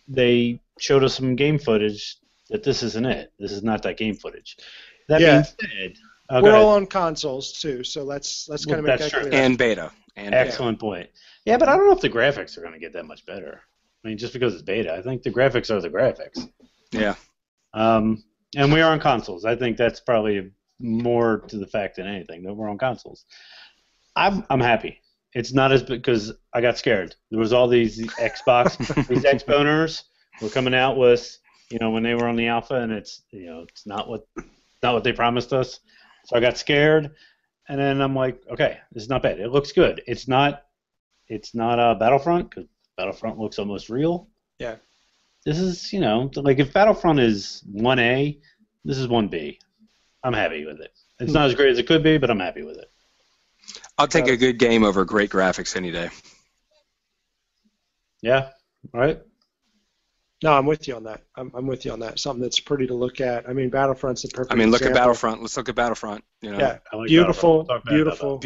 they showed us some game footage that this isn't it. This is not that game footage. That Yeah. being said, We're all on consoles too, so let's kind of make that's that true. clear. And beta. Excellent point. Yeah, but I don't know if the graphics are going to get that much better. I mean, just because it's beta, I think the graphics are the graphics. Yeah. And we are on consoles. I think that's probably more to the fact than anything that we're on consoles. I'm happy. It's not as because I got scared. There was all these Xbox, these Xboners were coming out with, when they were on the alpha, and it's not what they promised us. So I got scared, and then I'm like, okay, this is not bad. It looks good. It's not Battlefront, because Battlefront looks almost real. Yeah. This is, like if Battlefront is 1A, this is 1B. I'm happy with it. It's not as great as it could be, but I'm happy with it. I'll take a good game over great graphics any day. Yeah, right? No, I'm with you on that. I'm with you on that. Something that's pretty to look at. I mean, Battlefront's the perfect look example. at Battlefront. Let's look at Battlefront. Yeah, like beautiful, Battlefront.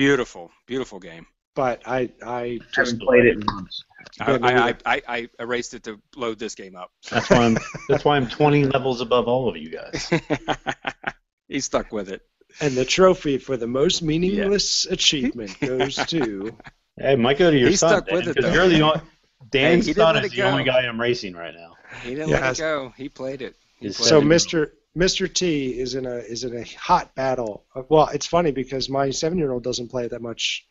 Beautiful game. But I just haven't played it in months. I erased it to load this game up. That's why I'm 20 levels above all of you guys. He's stuck with it. And the trophy for the most meaningless achievement goes to. Hey, it might go to your He's son, stuck Dan, with it, because though. you're the only. Dan's he didn't son let is it the go. only guy I'm racing right now. He didn't let it go. He played it. So Mr. T is in a hot battle. Well, it's funny because my 7-year-old doesn't play it that much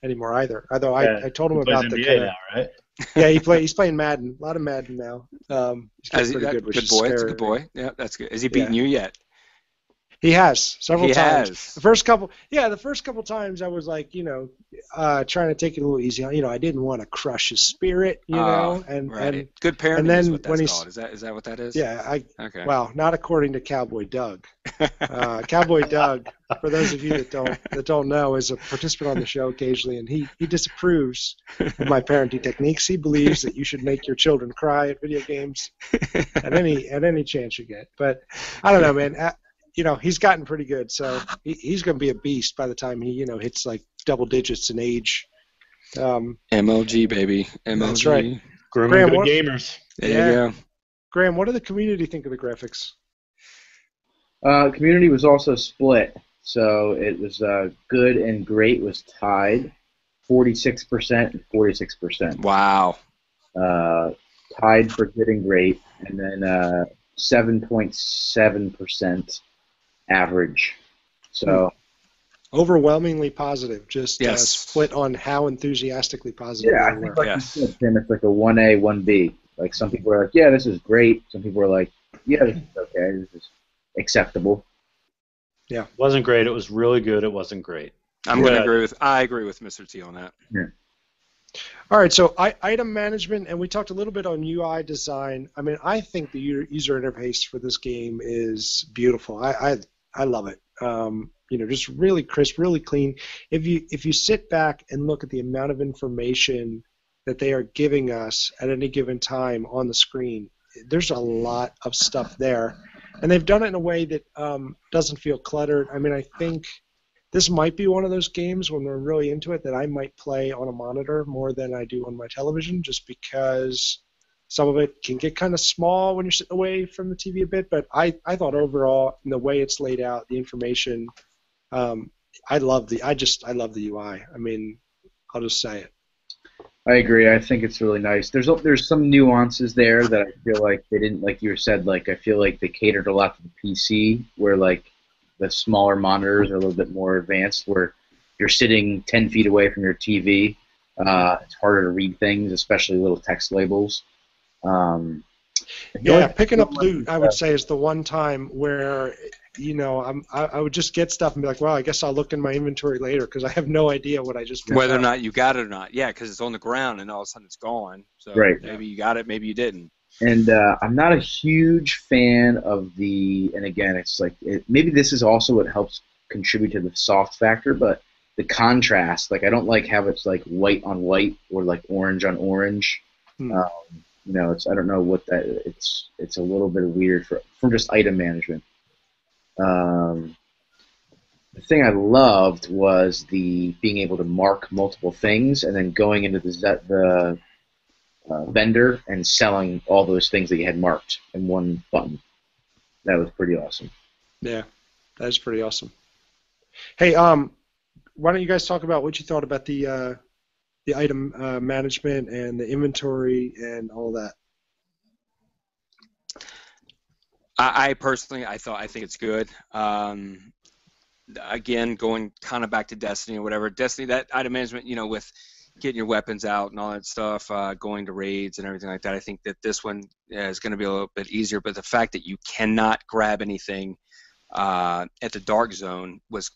anymore either. Although I told him about the NBA now, right? Yeah, he's playing Madden. A lot of Madden now. He's getting pretty good, which is boy. scary. It's a good boy. Yeah, that's good. Has he beaten you yet? He has several times. Has. The first couple times I was like, trying to take it a little easy. I didn't want to crush his spirit, and good parenting and then is what that's when called. Is that what that is? Yeah, okay. Well, not according to Cowboy Doug. Cowboy Doug, for those of you that don't know, is a participant on the show occasionally, and he disapproves of my parenting techniques. He believes that you should make your children cry at video games at any chance you get. But I don't know, man. He's gotten pretty good, so he's going to be a beast by the time he, hits like double digits in age. MLG, baby. MLG. That's right. Grooming good gamers. There you go. Graham, what do the community think of the graphics? Community was also split, so it was good and great was tied, 46% and 46%. Wow. Tied for good and great, and then 7.7% average. So overwhelmingly positive. Just yes. Split on how enthusiastically positive. Yeah, I think like you said, Tim, it's like a 1A, 1B. Like some people are like, yeah, this is great. Some people are like, yeah, this is okay. This is acceptable. Yeah, it wasn't great. It was really good. It wasn't great. I agree with Mr. T on that. Yeah. All right, so item management, and we talked a little bit on UI design. I mean, I think the user interface for this game is beautiful. I love it. Just really crisp, really clean. If you sit back and look at the amount of information that they are giving us at any given time on the screen, there's a lot of stuff there, and they've done it in a way that doesn't feel cluttered. I mean, I think this might be one of those games when we're really into it that I might play on a monitor more than I do on my television, just because some of it can get kind of small when you're sitting away from the TV a bit. But I thought overall, in the way it's laid out, the information, I love the UI. I mean, I'll just say it. I agree. I think it's really nice. There's some nuances there that I feel like they didn't, like you said, like I feel like they catered a lot to the PC, where like the smaller monitors are a little bit more advanced, where you're sitting 10 feet away from your TV. It's harder to read things, especially little text labels. Picking up loot, I would say, is the one time where I would just get stuff and be like, well, I guess I'll look in my inventory later because I have no idea what I just picked whether up. or not you got it or not. Yeah, because it's on the ground and all of a sudden it's gone. So maybe you got it, maybe you didn't. And I'm not a huge fan of and again, it's like maybe this is also what helps contribute to the soft factor, but the contrast. Like I don't like how it's like white on white or like orange on orange. It's I don't know what that. It's a little bit weird from just item management. The thing I loved was the being able to mark multiple things and then going into the vendor and selling all those things that you had marked in one button. That was pretty awesome. Yeah, that is pretty awesome. Hey, why don't you guys talk about what you thought about the item management and the inventory and all that? I personally, I think it's good. Again, going kind of back to Destiny or whatever. Destiny, that item management, with getting your weapons out and all that stuff, going to raids and everything like that. I think that this one is going to be a little bit easier. But the fact that you cannot grab anything at the Dark Zone was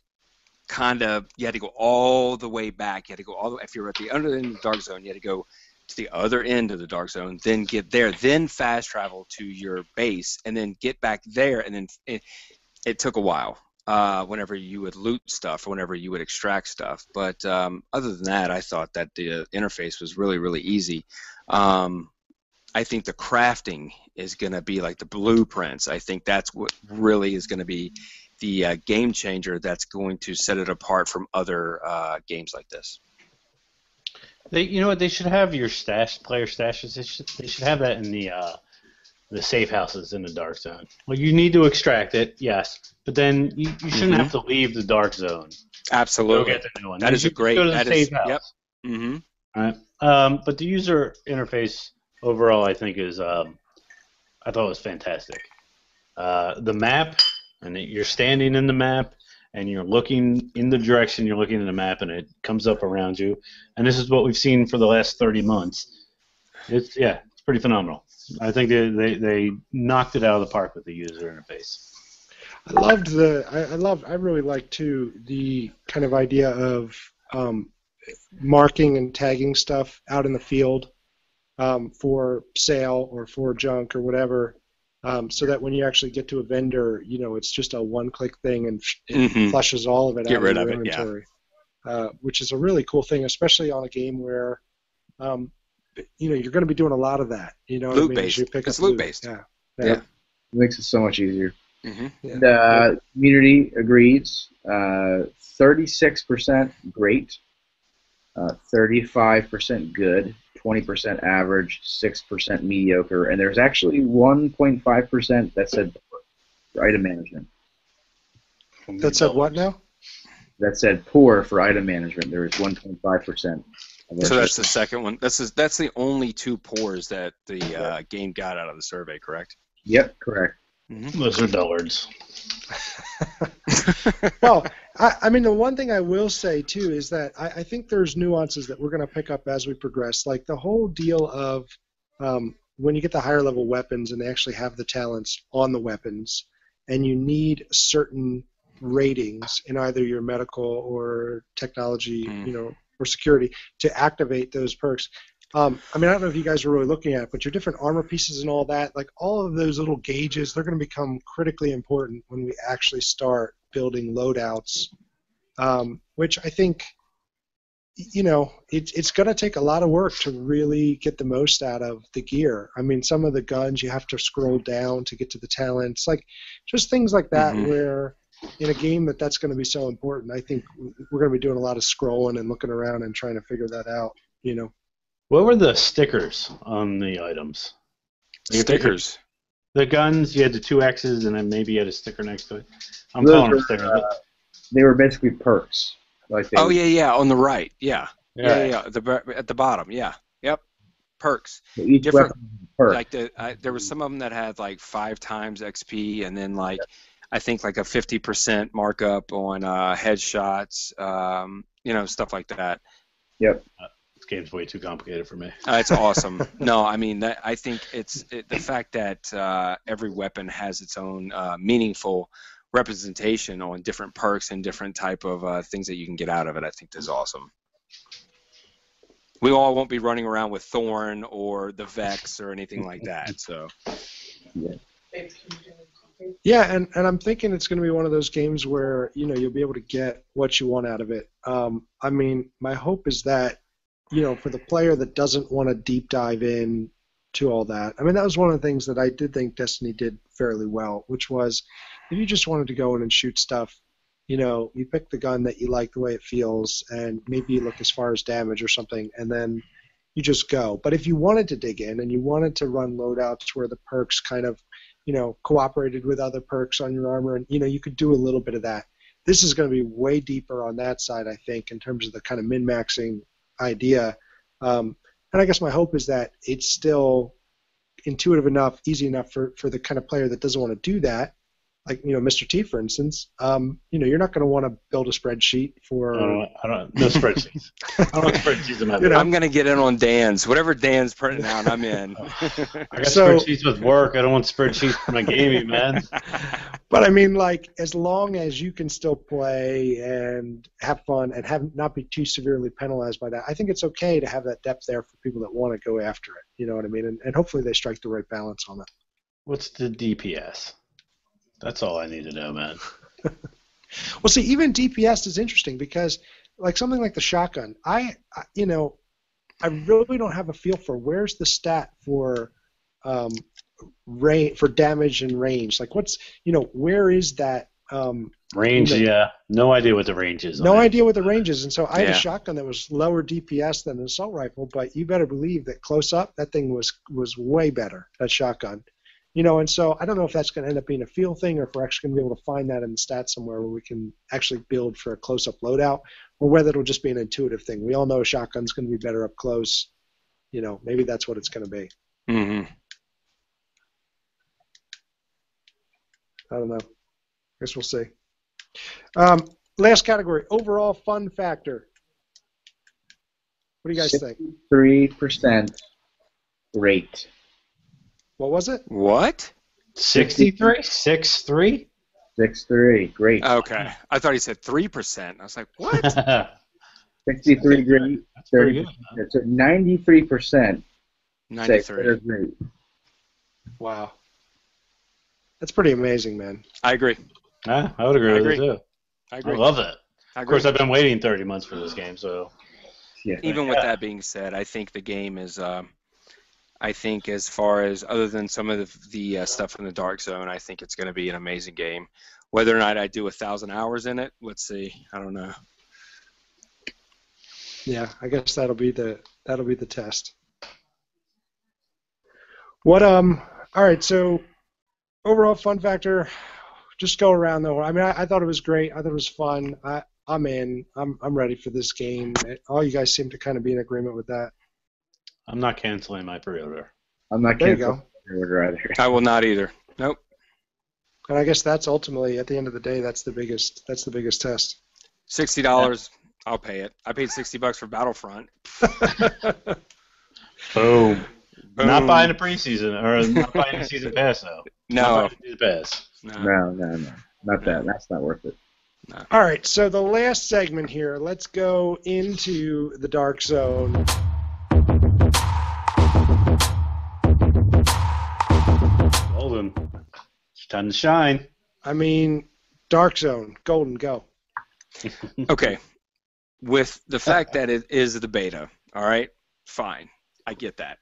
kind of, you had to go all the way back. You had to go all the way, if you were at the under end of the Dark Zone, you had to go to the other end of the Dark Zone, then get there, then fast travel to your base, and then get back there, and then it took a while whenever you would loot stuff or whenever you would extract stuff. But other than that, I thought that the interface was really, really easy. I think the crafting is going to be like the blueprints. I think that's what really is going to be the game changer that's going to set it apart from other games like this. You know what? They should have your player stashes. They should have that in the safe houses in the Dark Zone. Well, you need to extract it, yes, but then you shouldn't have to leave the Dark Zone. Absolutely. Go get the new one. That is a great. Go to the That safe is. house. Yep. Mm-hmm. All right. But the user interface overall, I think is I thought it was fantastic. The map, and you're standing in the map, and you're looking in the direction you're looking in the map, and it comes up around you. And this is what we've seen for the last 30 months. It's pretty phenomenal. I think they knocked it out of the park with the user interface. I really liked too the kind of idea of marking and tagging stuff out in the field for sale or for junk or whatever. So that when you actually get to a vendor, it's just a one-click thing and it flushes all of it out of your inventory, which is a really cool thing, especially on a game where, you're going to be doing a lot of that. Loot-based. It's loot-based. Yeah. It makes it so much easier. Mm-hmm. Yeah. The community agrees. 36% great, 35% good, 20% average, 6% mediocre, and there's actually 1.5% that said for item management. That said what now? That said poor for item management. There is 1.5%. So that's the second one. That's the only two pours that the game got out of the survey, correct? Yep, correct. Mm-hmm. Those are dullards. Well, I mean, the one thing I will say, too, is that I think there's nuances that we're going to pick up as we progress. Like the whole deal of when you get the higher level weapons and they actually have the talents on the weapons, and you need certain ratings in either your medical or technology, or security to activate those perks. I mean, I don't know if you guys are really looking at it, but your different armor pieces and all that, like all of those little gauges, they're going to become critically important when we actually start building loadouts, which I think, it's going to take a lot of work to really get the most out of the gear. I mean, some of the guns you have to scroll down to get to the talents, like just things like that where in a game that's going to be so important. I think we're going to be doing a lot of scrolling and looking around and trying to figure that out, What were the stickers on the items? Stickers? The guns, you had the 2 X's and then maybe you had a sticker next to it. I'm calling them stickers. They were basically perks. On the right. Yeah. At the bottom, yeah. Yep. Perks. So each different perk. Like there was some of them that had like 5 times XP, and then like I think like a 50% markup on headshots, stuff like that. Yep. This game's way too complicated for me. It's awesome. No, I mean, I think the fact that every weapon has its own meaningful representation on different perks and different type of things that you can get out of it, I think is awesome. We all won't be running around with Thorn or the Vex or anything like that. So. Yeah, and I'm thinking it's going to be one of those games where you'll be able to get what you want out of it. I mean, my hope is that for the player that doesn't want to deep dive in to all that. I mean, that was one of the things that I did think Destiny did fairly well, which was if you just wanted to go in and shoot stuff, you pick the gun that you like the way it feels, and maybe you look as far as damage or something, and then you just go. But if you wanted to dig in and you wanted to run loadouts where the perks kind of, cooperated with other perks on your armor, and you could do a little bit of that. This is going to be way deeper on that side, I think, in terms of the kind of min-maxing idea. And I guess my hope is that it's still intuitive enough, easy enough for the kind of player that doesn't want to do that, like Mr. T, for instance. You're not going to want to build a spreadsheet for. No spreadsheets. I don't want spreadsheets in my life. I'm going to get in on Dan's. Whatever Dan's printing out, I'm in. I got spreadsheets with work. I don't want spreadsheets for my gaming, man. But I mean, like, as long as you can still play and have fun and not be too severely penalized by that, I think it's okay to have that depth there for people that want to go after it. You know what I mean? And hopefully they strike the right balance on it. What's the DPS? That's all I need to know, man. Well, see, even DPS is interesting because, like, something like the shotgun, I really don't have a feel for where's the stat for for damage and range. Like, where is that? Range, yeah. No idea what the range is. No idea what the range is. And so I had a shotgun that was lower DPS than an assault rifle, but you better believe that close up, that thing was way better, that shotgun. And so I don't know if that's going to end up being a feel thing or if we're actually going to be able to find that in the stats somewhere where we can actually build for a close-up loadout, or whether it'll just be an intuitive thing. We all know a shotgun's going to be better up close. Maybe that's what it's going to be. Mm-hmm. I don't know. Guess we'll see. Last category, overall fun factor. What do you guys think? 3% great. What was it? What? 63? 6-3? 6-3, great. Okay. I thought he said 3%. I was like, what? 63 great. 30. It's a 93%. 93. Great. Wow. That's pretty amazing, man. I agree. Yeah, I would agree with it, too. I agree. I love it. Of course, I've been waiting 30 months for this game, so. Yeah. Even with that being said, I think the game is, I think as far as, other than some of the stuff from the Dark Zone, I think it's going to be an amazing game. Whether or not I do 1,000 hours in it, let's see. I don't know. Yeah, I guess that'll be the test. All right, so overall fun factor, just go around though. I mean, I thought it was great. I thought it was fun. I'm in. I'm ready for this game. All you guys seem to kind of be in agreement with that. I'm not canceling my pre-order. I'm not There you canceling my pre-order either. I will not either. Nope. And I guess that's ultimately, at the end of the day, that's the biggest test. $60, I'll pay it. I paid $60 for Battlefront. Boom. Not buying a preseason, or not buying a season pass, though. No. Not buying a season pass. No. Not that. That's not worth it. No. All right, so the last segment here, let's go into the Dark Zone. Golden. It's time to shine. I mean, Dark Zone, Golden, go. Okay. With the fact that it is the beta, all right, fine. I get that.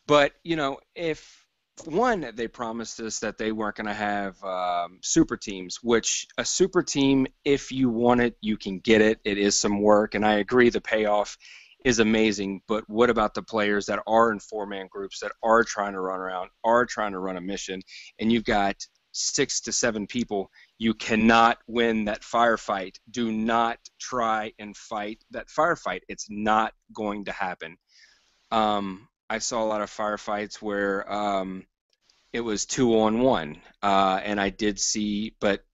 But, if one, they promised us that they weren't going to have super teams, which a super team, if you want it, you can get it. It is some work, and I agree the payoff is amazing. But what about the players that are in four-man groups that are trying to run around, are trying to run a mission, and you've got 6 to 7 people? You cannot win that firefight. Do not try and fight that firefight. It's not going to happen. I saw a lot of firefights where it was 2-on-1, and I did see, but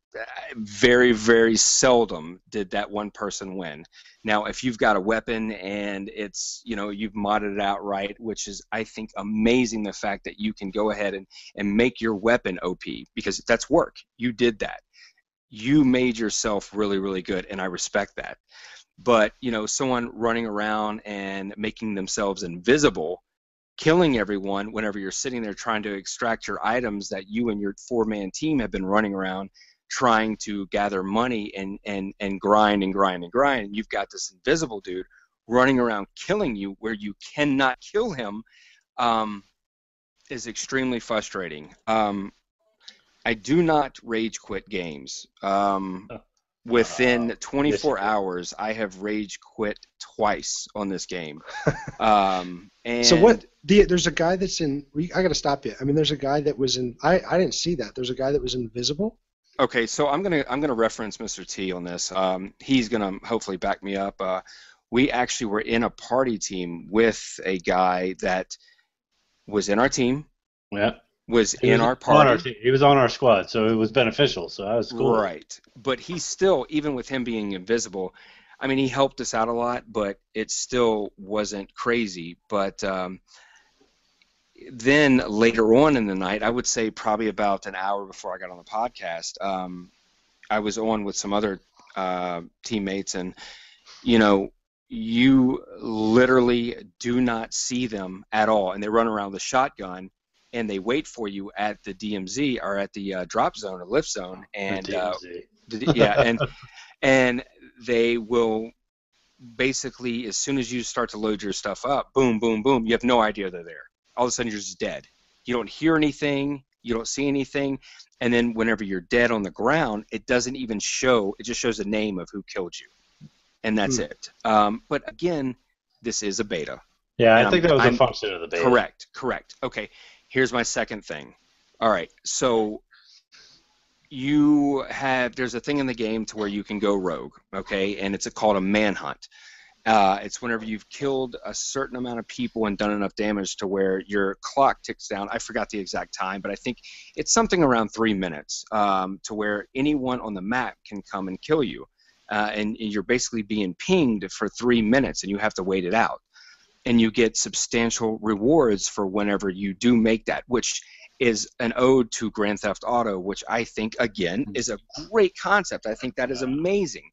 very, very seldom did that one person win. Now, if you've got a weapon and it's, you've modded it out right, which is, I think, amazing, the fact that you can go ahead and make your weapon OP, because that's work. You did that. You made yourself really, really good, and I respect that. But, someone running around and making themselves invisible, killing everyone whenever you're sitting there trying to extract your items that you and your four-man team have been running around trying to gather money and grind and grind and grind. And you've got this invisible dude running around killing you where you cannot kill him, is extremely frustrating. I do not rage quit games. Within 24 hours, I have rage quit twice on this game. And so what? There's a guy that's in. I got to stop you. I mean, there's a guy that was in. I didn't see that. There's a guy that was invisible. Okay, so I'm gonna reference Mr. T on this. He's gonna hopefully back me up. We actually were in a party team with a guy that was in our team. Yeah. Was in our party. He was on our squad, so it was beneficial. So that was cool. Right, but he's still, even with him being invisible, I mean, he helped us out a lot, but it still wasn't crazy. But then later on in the night, I would say probably about an hour before I got on the podcast, I was on with some other teammates, and you literally do not see them at all, and they run around with a shotgun. And they wait for you at the DMZ or at the drop zone or lift zone, and and they will basically, as soon as you start to load your stuff up, boom, boom, boom, you have no idea they're there. All of a sudden, you're just dead. You don't hear anything, you don't see anything, and then whenever you're dead on the ground, it doesn't even show. It just shows the name of who killed you, and that's it. But again, this is a beta. Yeah, I think that was a function of the beta. Correct. Okay. Here's my second thing. All right, so there's a thing in the game to where you can go rogue, okay, and it's called a manhunt. It's whenever you've killed a certain amount of people and done enough damage to where your clock ticks down. I forgot the exact time, but I think it's something around 3 minutes to where anyone on the map can come and kill you, and you're basically being pinged for 3 minutes, and you have to wait it out. And you get substantial rewards for whenever you do make that, which is an ode to Grand Theft Auto, which I think, again, is a great concept. I think that is amazing.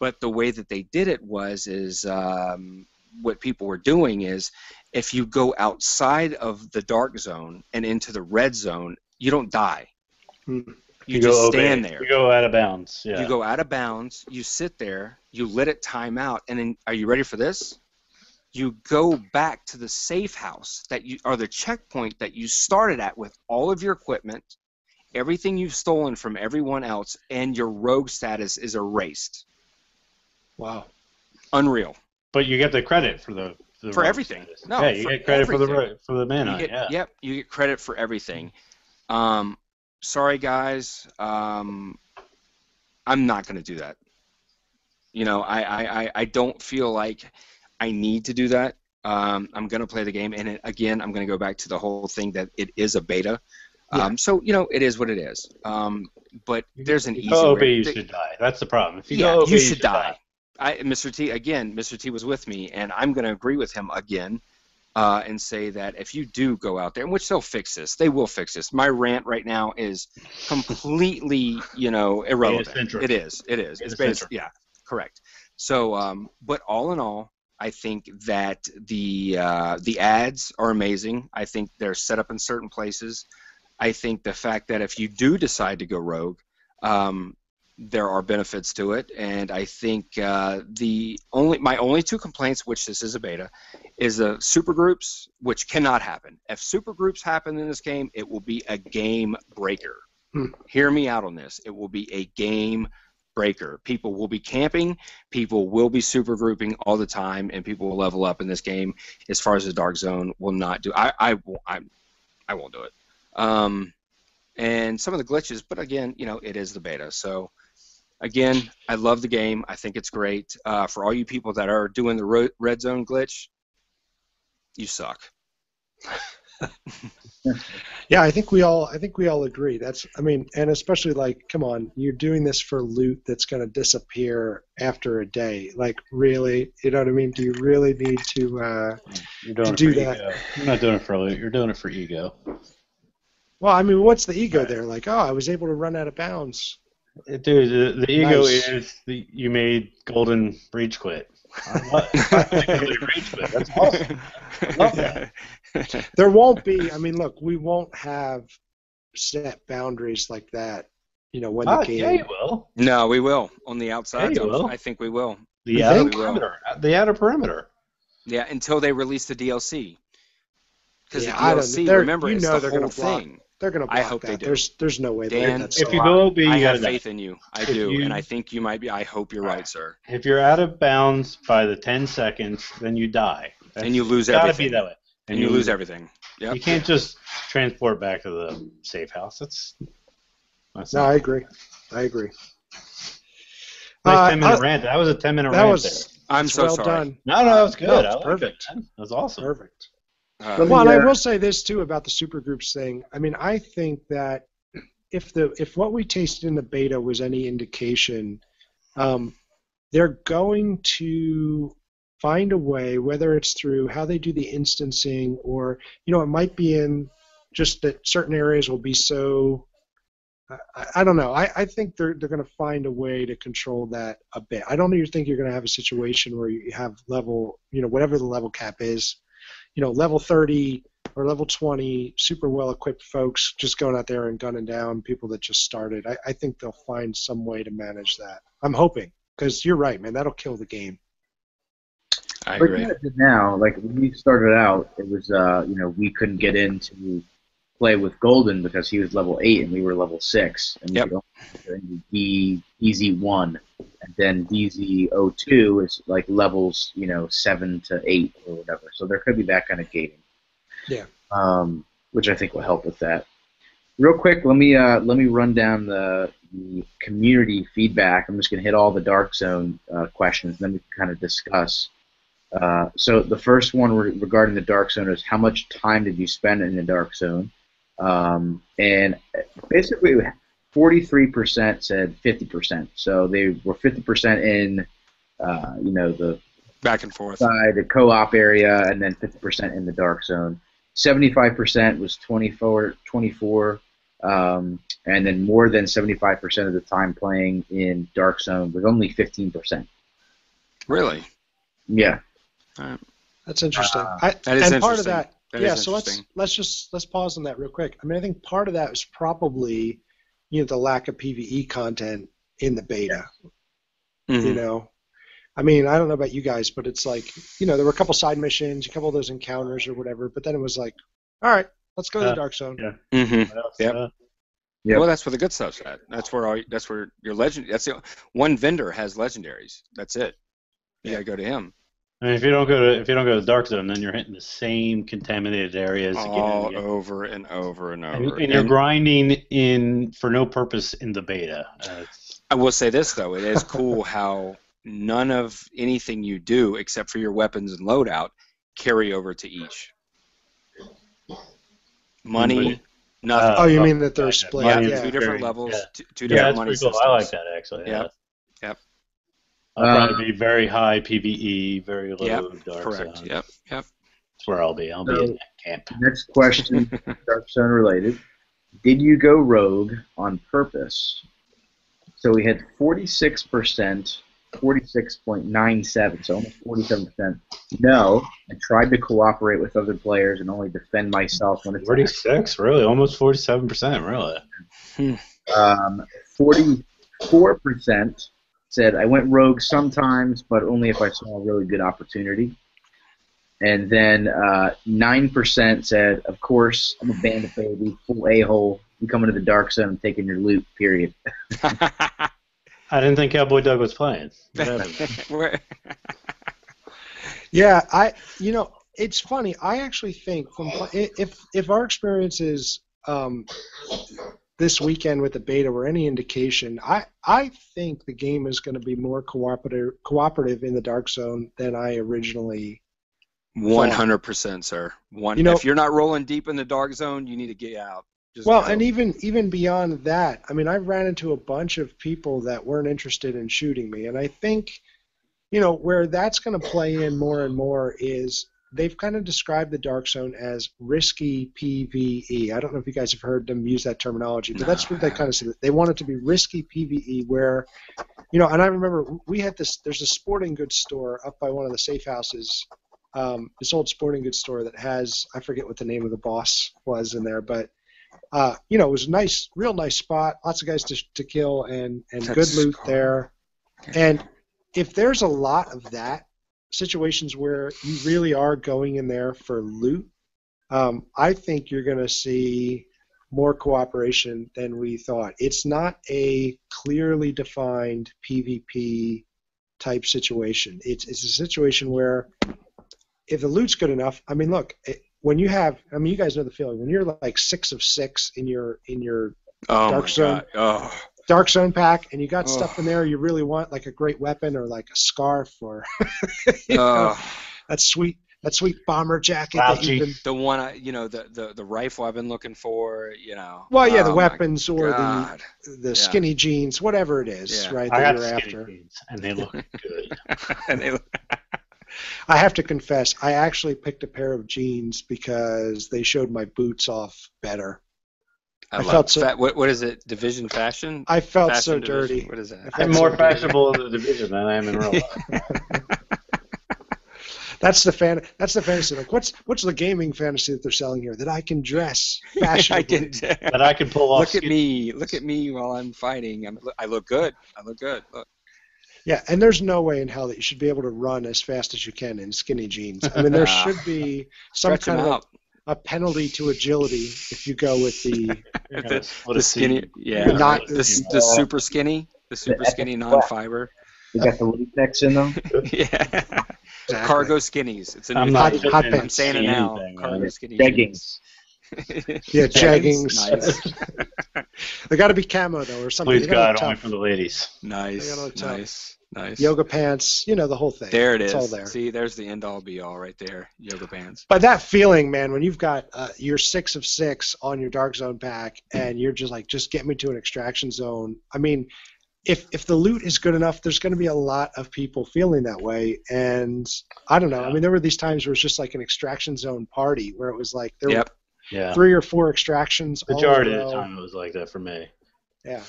But the way that they did it is what people were doing is if you go outside of the dark zone and into the red zone, you don't die. You just stand there. You go out of bounds. Yeah. You go out of bounds. You sit there. You let it time out. And then, are you ready for this? You go back to the safe house or the checkpoint that you started at with all of your equipment, everything you've stolen from everyone else, and your rogue status is erased. Wow. Unreal. But you get the credit for the for everything. Status. No, yeah, you get credit for the manhunt. Yep, you get credit for everything. Sorry guys, I'm not going to do that. I don't feel like I need to do that. I'm going to play the game, and again, I'm going to go back to the whole thing that it is a beta. So, it is what it is. But there's an easy way. You should die. That's the problem. If you you should die. Mr. T was with me, and I'm going to agree with him again and say that if you do go out there, and which they'll fix this, they will fix this. My rant right now is completely, irrelevant. It is. It's based, correct. So, but all in all, I think that the ads are amazing. I think they're set up in certain places. I think the fact that if you do decide to go rogue, there are benefits to it. And I think my only two complaints, which this is a beta, is the super groups, which cannot happen. If super groups happen in this game, it will be a game breaker. Hear me out on this. It will be a game breaker. People will be camping, people will be super grouping all the time, and people will level up in this game. As far as the dark zone will not do, I won't do it. And some of the glitches, but again, it is the beta. So again, I love the game. I think it's great. For all you people that are doing the red zone glitch, you suck. Yeah, I think we all agree. And especially come on, you're doing this for loot that's going to disappear after a day. Like, really, you know what I mean? Do you really need to do that? Ego. You're not doing it for loot. You're doing it for ego. Well, I mean, what's the ego there? Like, I was able to run out of bounds. Dude, the ego is you made Golden Breach quit. That's awesome. I love that. There won't be. I mean, look, we won't have set boundaries like that. When the game. Yeah, you will. No, we will on the outside. Yeah, you will. I think we will. The outer perimeter. The outer perimeter. Yeah, until they release the DLC. Because the I DLC, remember, it's the whole thing. They're going to block I hope that. they do. There's no way. Dan, that's if you go OB, you I gotta have die. faith in you. I do, and I think you might be. I hope you're right, sir. If you're out of bounds by the 10 seconds, then you die. And you lose gotta everything. be that way. And you lose everything. Yep. You can't just transport back to the safe house. No, I agree. Nice 10-minute rant. That was a 10-minute rant there. I'm so well sorry. done. No, that was good. No, I liked perfect. it. That was awesome. Perfect. Uh, Well, and I will say this too about the supergroups thing. I mean, I think that if what we tasted in the beta was any indication, they're going to find a way, whether it's through how they do the instancing or, it might be in just that certain areas will be so. I don't know. I think they're going to find a way to control that a bit. I don't even think you're going to have a situation where you have level, whatever the level cap is, level 30 or level 20, super well-equipped folks just going out there and gunning down people that just started. I think they'll find some way to manage that. I'm hoping, because you're right, man. That'll kill the game. I agree. Now, like when we started out, it was we couldn't get into play with Golden because he was level 8 and we were level 6, and we could only do DZ1, and then DZ02 is like levels 7 to 8 or whatever. So there could be that kind of gating. Yeah. Which I think will help with that. Real quick, let me run down the community feedback. I'm just going to hit all the Dark Zone questions, and then we can kind of discuss. So the first one regarding the Dark Zone is how much time did you spend in the Dark Zone? And basically 43% said 50%. So they were 50% in, the back and forth side, the co-op area, and then 50% in the Dark Zone. 75% was 24, and then more than 75% of the time playing in Dark Zone was only 15%. Really? Yeah. That's interesting. That is interesting. Part of that, so let's pause on that real quick. I mean, I think part of that was probably, the lack of PvE content in the beta. Mm-hmm. I mean, I don't know about you guys, but it's like, there were a couple side missions, a couple of those encounters or whatever, but then it was like, all right, let's go to the Dark Zone. Yeah. Mm-hmm. Yep. Well, that's where the good stuff's at. That's where your legend. That's the one vendor has legendaries. That's it. You gotta go to him. I mean, if you don't go to the Dark Zone, then you're hitting the same contaminated areas all again. over and over and over. And you're grinding in for no purpose in the beta. I will say this though, it is cool how none of anything you do except for your weapons and loadout carry over to each. Money, nothing. You mean that they're split? Yeah, two different levels, two different money systems. Cool. I like that actually. Yep. I'll probably be very high PvE, very low Dark correct. Zone. Yep. That's where I'll be. I'll be in that camp. Next question, Dark Zone related. Did you go rogue on purpose? So we had 46%, 46.97, so almost 47%. No, I tried to cooperate with other players and only defend myself when it's 46, really? Almost 47%, really? 44% said I went rogue sometimes, but only if I saw a really good opportunity. And then 9% said, of course, I'm a bandit baby, full a-hole. You come into the Dark Zone and taking your loot, period. I didn't think Cowboy Doug was playing. Yeah, it's funny. I actually think if our experiences this weekend with the beta were any indication, I think the game is going to be more cooperative in the Dark Zone than I originally 100%, sir. If you're not rolling deep in the Dark Zone, you need to get out. And even beyond that, I mean, I've ran into a bunch of people that weren't interested in shooting me, and I think, where that's going to play in more and more is they've kind of described the Dark Zone as risky PvE. I don't know if you guys have heard them use that terminology, but that's what they kind of said. They want it to be risky PvE where, and I remember we had there's a sporting goods store up by one of the safe houses, this old sporting goods store that has, I forget what the name of the boss was in there, but it was a real nice spot, lots of guys to kill, and good loot there. And if there's a lot of that, situations where you really are going in there for loot, I think you're going to see more cooperation than we thought. It's not a clearly defined PvP type situation. It's a situation where if the loot's good enough, I mean, look, when you have, I mean, you guys know the feeling. When you're like 6 of 6 in your Dark Zone pack, and you got stuff in there you really want, like a great weapon or like a scarf or that sweet bomber jacket that you've been, the one the rifle I've been looking for, Well, yeah, the weapons or the skinny jeans, whatever it is, right? I that got you're skinny after. jeans, and they look good. I have to confess, I actually picked a pair of jeans because they showed my boots off better. I felt so. What is it? Division fashion? I felt fashion so division? dirty. What is that? I'm more fashionable in the division than I am in real life. That's the fantasy. Like, what's the gaming fantasy that they're selling here? That I can dress fashionably. That I can pull off. Look at me while I'm fighting. I look good. Look. Yeah, and there's no way in hell that you should be able to run as fast as you can in skinny jeans. I mean, there should be some kind of a penalty to agility if you go with the skinny, the super skinny, non-fiber. You got the latex in them. Yeah. Exactly. Cargo skinnies. It's a new hot thing. pants. I'm saying it now. Cargo skinny jeggings. Yeah, jeggings. Nice. They got to be camo though, or something. Please God, only for the ladies. Nice. Yoga pants, the whole thing. There it is. It's all there. See, there's the end-all be-all right there. Yoga pants. But that feeling, man, when you've got your 6 of 6 on your Dark Zone pack, and you're just like, just get me to an extraction zone. I mean, if the loot is good enough, there's going to be a lot of people feeling that way. And I don't know. I mean, there were these times where it's just like an extraction zone party where it was like there were 3 or 4 extractions. Majority of the time it was like that for me. Yeah.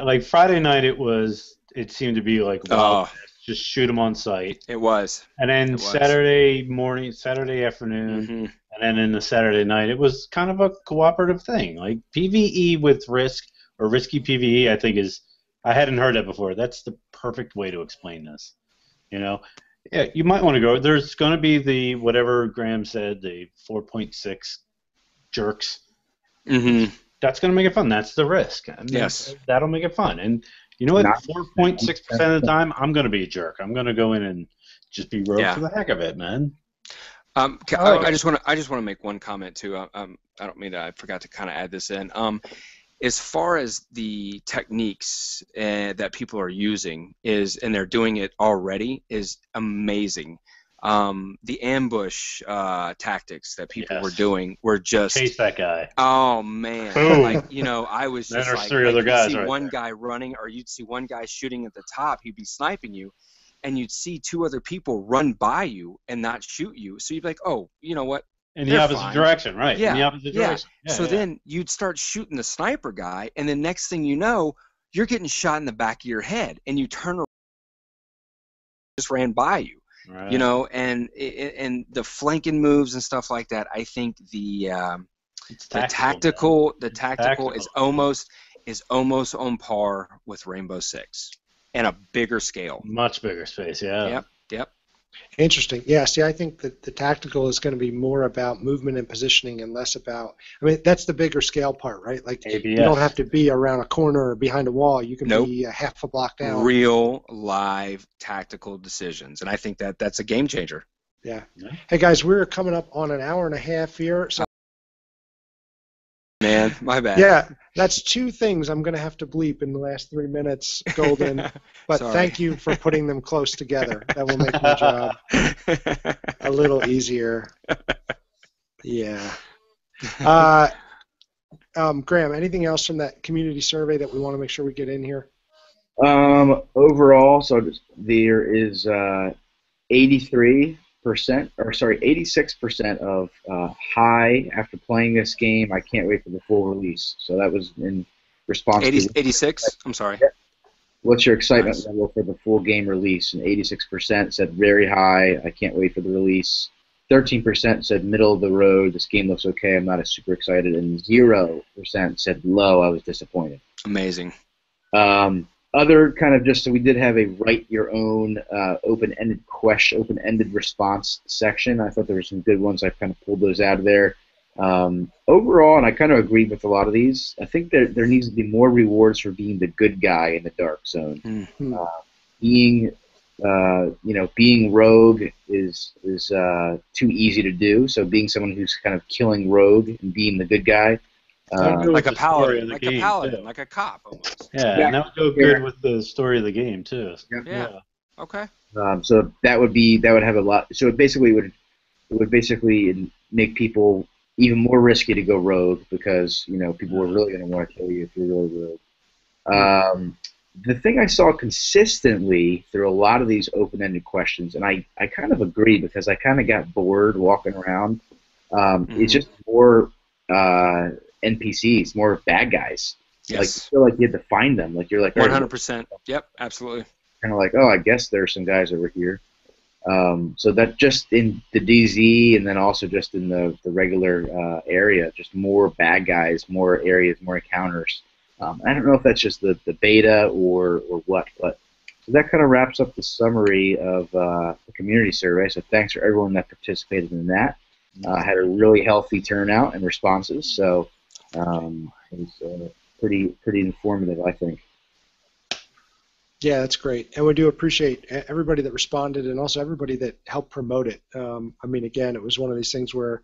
Like Friday night, it seemed to be like just shoot them on sight. It was. And then Saturday morning, Saturday afternoon, and then in the Saturday night, it was kind of a cooperative thing. Like PvE with risk or risky PvE, I think I hadn't heard that before. That's the perfect way to explain this. Yeah, you might want to go. There's going to be the whatever Graham said, the 4.6 jerks. Mm-hmm. That's going to make it fun. That's the risk. I mean, yes. That'll make it fun. And you know what? 4.6% of the time, I'm going to be a jerk. I'm going to go in and just be rogue for the heck of it, man. I just want to make one comment too. I don't mean that I forgot to kind of add this in. As far as the techniques that people are using and they're doing it already, is amazing. The ambush tactics that people were doing were just chase that guy. Oh man! Boom. I was just there's 3 other guys. You'd see one guy running, or you'd see one guy shooting at the top. He'd be sniping you, and you'd see 2 other people run by you and not shoot you. So you'd be like, oh, you know what? In the opposite direction, right? Yeah. In the opposite direction. Yeah, so then you'd start shooting the sniper guy, and the next thing you know, you're getting shot in the back of your head, and you turn around, just ran by you. Right. And the flanking moves and stuff like that. I think the tactical is almost on par with Rainbow Six, and a bigger scale. Much bigger space, yeah. Yep. Interesting. Yeah, see, I think that the tactical is going to be more about movement and positioning and less about, I mean, that's the bigger scale part, right? Like, ABS. You don't have to be around a corner or behind a wall. You can be half a block down. Real, live, tactical decisions. And I think that's a game changer. Yeah. Hey, guys, we're coming up on an hour and a half here. So man, my bad. Yeah, that's 2 things I'm going to have to bleep in the last 3 minutes, Golden. But thank you for putting them close together. That will make my job a little easier. Yeah. Graham, anything else from that community survey that we want to make sure we get in here? Overall, so there is 86% of high after playing this game. I can't wait for the full release. So that was in response to 86. I'm sorry. What's your excitement level for the full game release? And 86% said very high. I can't wait for the release. 13% said middle of the road. This game looks okay. I'm not as super excited. And 0% said low. I was disappointed. Amazing. Other kind of just so we did have a write your own open-ended response section. I thought there were some good ones. I kind of pulled those out of there. Overall, and I kind of agree with a lot of these, I think there needs to be more rewards for being the good guy in the dark zone. Mm-hmm. Being being rogue is too easy to do. So being someone who's kind of killing rogue and being the good guy, like a paladin, Too. like a cop almost. Yeah, and that would go good with the story of the game too. Yeah. Okay. So that would have a lot. So it would basically make people even more risky to go rogue because people were really going to want to kill you if you're really rogue. The thing I saw consistently through a lot of these open-ended questions, and I kind of agree because I kind of got bored walking around. It's just more NPCs, more bad guys. Yes. Like you feel like you had to find them. Like you're like 100%. Yep, absolutely. Kind of like, oh, I guess there's some guys over here. So that just in the DZ and then also just in the regular area, just more bad guys, more areas, more encounters. I don't know if that's just the beta or what, but so that kind of wraps up the summary of the community survey. So thanks for everyone that participated in that. Had a really healthy turnout and responses, so it was pretty informative, I think. Yeah, that's great, and we do appreciate everybody that responded and also everybody that helped promote it. I mean, again, it was one of these things where,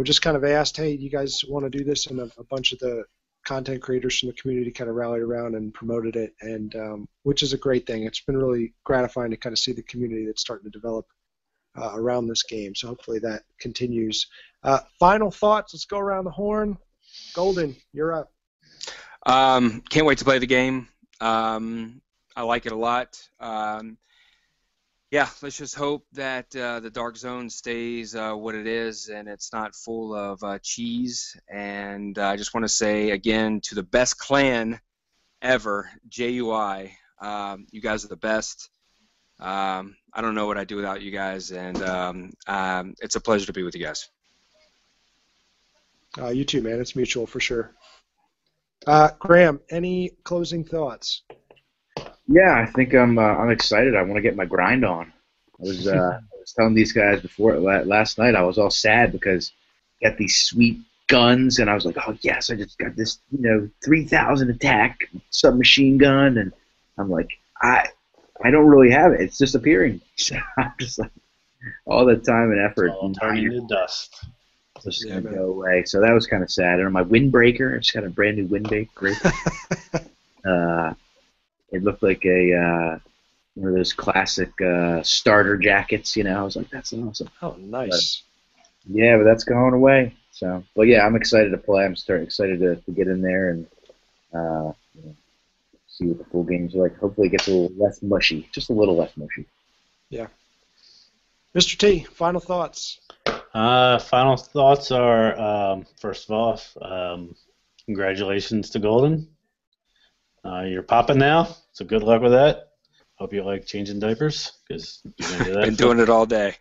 just kind of asked, hey, do you guys want to do this? And a bunch of the content creators from the community kind of rallied around and promoted it, and which is a great thing. It's been really gratifying to kind of see the community that's starting to develop around this game. So hopefully that continues. Final thoughts. Let's go around the horn. Golden, you're up. Can't wait to play the game. I like it a lot. Yeah, let's just hope that the Dark Zone stays what it is and it's not full of cheese. And I just want to say again to the best clan ever, JUI, you guys are the best. I don't know what I'd do without you guys, and it's a pleasure to be with you guys. You too, man. It's mutual for sure. Graham, any closing thoughts? Yeah, I think I'm excited. I want to get my grind on. I was telling these guys before last night. I was all sad because I got these sweet guns, and I was like, oh yes, I just got this 3,000 attack submachine gun, and I'm like, I don't really have it. It's disappearing. So I'm just like, all the time and effort turning to dust. Just gonna go away. So that was kind of sad. And my windbreaker, I just got a brand new windbreaker. It looked like one of those classic starter jackets. I was like, that's awesome. Oh, nice. But that's going away. So, but yeah, I'm excited to play. I'm excited to get in there and see what the full game's like. Hopefully it gets a little less mushy, just a little less mushy. Yeah. Mr. T, final thoughts. Final thoughts are, first of all, congratulations to Golden. You're popping now, so good luck with that. Hope you like changing diapers, because you're going to do that. Been doing it all day.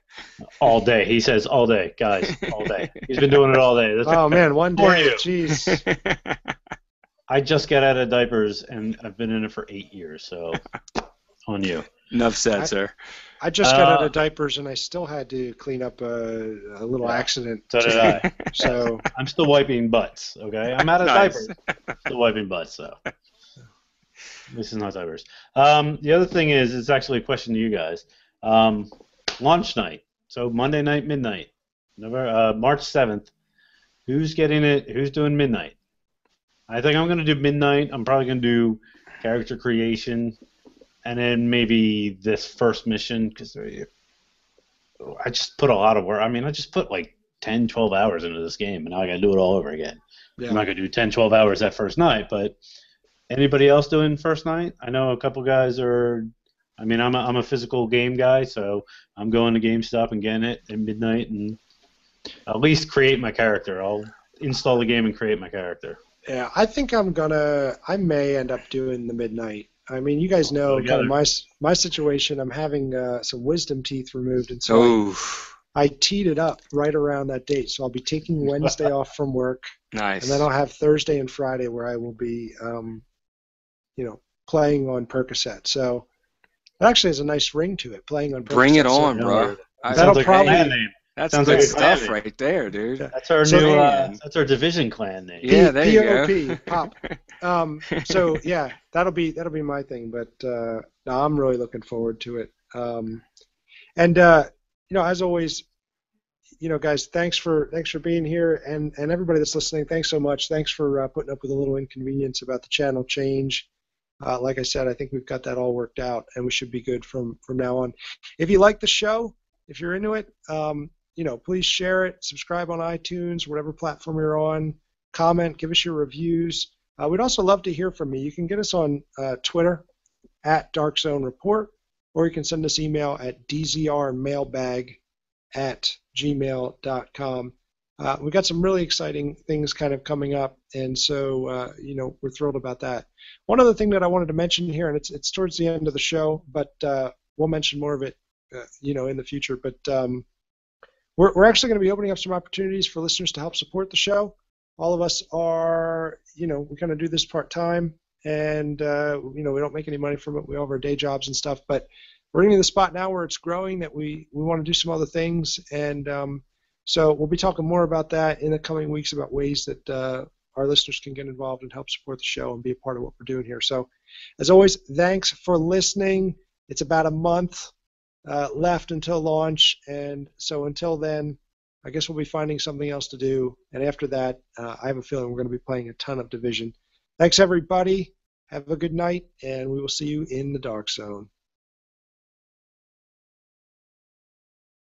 All day. He says all day, guys, all day. He's been doing it all day. Oh, man, one day, jeez. I just got out of diapers, and I've been in it for 8 years, so on you. Enough said, sir. I just got out of diapers, and I still had to clean up a little accident. So did I. So I'm still wiping butts, okay? I'm out of diapers. Still wiping butts, so. This is not diapers. The other thing is, it's actually a question to you guys. Launch night. So Monday night, midnight. March 7th. Who's getting it? Who's doing midnight? I think I'm going to do midnight. I'm probably going to do character creation. And then maybe this first mission, because I just put a lot of work. I mean, I just put like 10, 12 hours into this game, and now I got to do it all over again. Yeah. I'm not going to do 10, 12 hours that first night, but anybody else doing first night? I know a couple guys are. I mean, I'm a physical game guy, so I'm going to GameStop and getting it at midnight and at least create my character. I'll install the game and create my character. Yeah, I think I may end up doing the midnight. I mean, you guys know kind of my situation. I'm having some wisdom teeth removed, and so I teed it up right around that date. So I'll be taking Wednesday off from work. Nice. And then I'll have Thursday and Friday where I will be, playing on Percocet. So it actually has a nice ring to it. Playing on Percocet. Bring it on, bro. That'll probably That's Sounds good like a stuff clan right there, dude. Yeah. That's our So- new. That's our division clan name. Yeah, there you go. POP, pop. So yeah, that'll be my thing. But no, I'm really looking forward to it. And as always, guys, thanks for being here, and everybody that's listening, thanks so much. Thanks for putting up with a little inconvenience about the channel change. Like I said, I think we've got that all worked out, and we should be good from now on. If you like the show, if you're into it, please share it, subscribe on iTunes, whatever platform you're on, comment, give us your reviews. We'd also love to hear from you. You can get us on Twitter at Dark Zone Report, or you can send us email at dzrmailbag@gmail.com. We've got some really exciting things kind of coming up, and so we're thrilled about that. One other thing that I wanted to mention here, and it's towards the end of the show, but we'll mention more of it, in the future. But we're actually going to be opening up some opportunities for listeners to help support the show. All of us are, we kind of do this part-time, and, we don't make any money from it. We all have our day jobs and stuff, but we're getting to the spot now where it's growing that we want to do some other things, and so we'll be talking more about that in the coming weeks about ways that our listeners can get involved and help support the show and be a part of what we're doing here. So, as always, thanks for listening. It's about a month left until launch, and so until then, I guess we'll be finding something else to do, and after that, I have a feeling we're going to be playing a ton of Division. Thanks, everybody. Have a good night, and we will see you in the Dark Zone.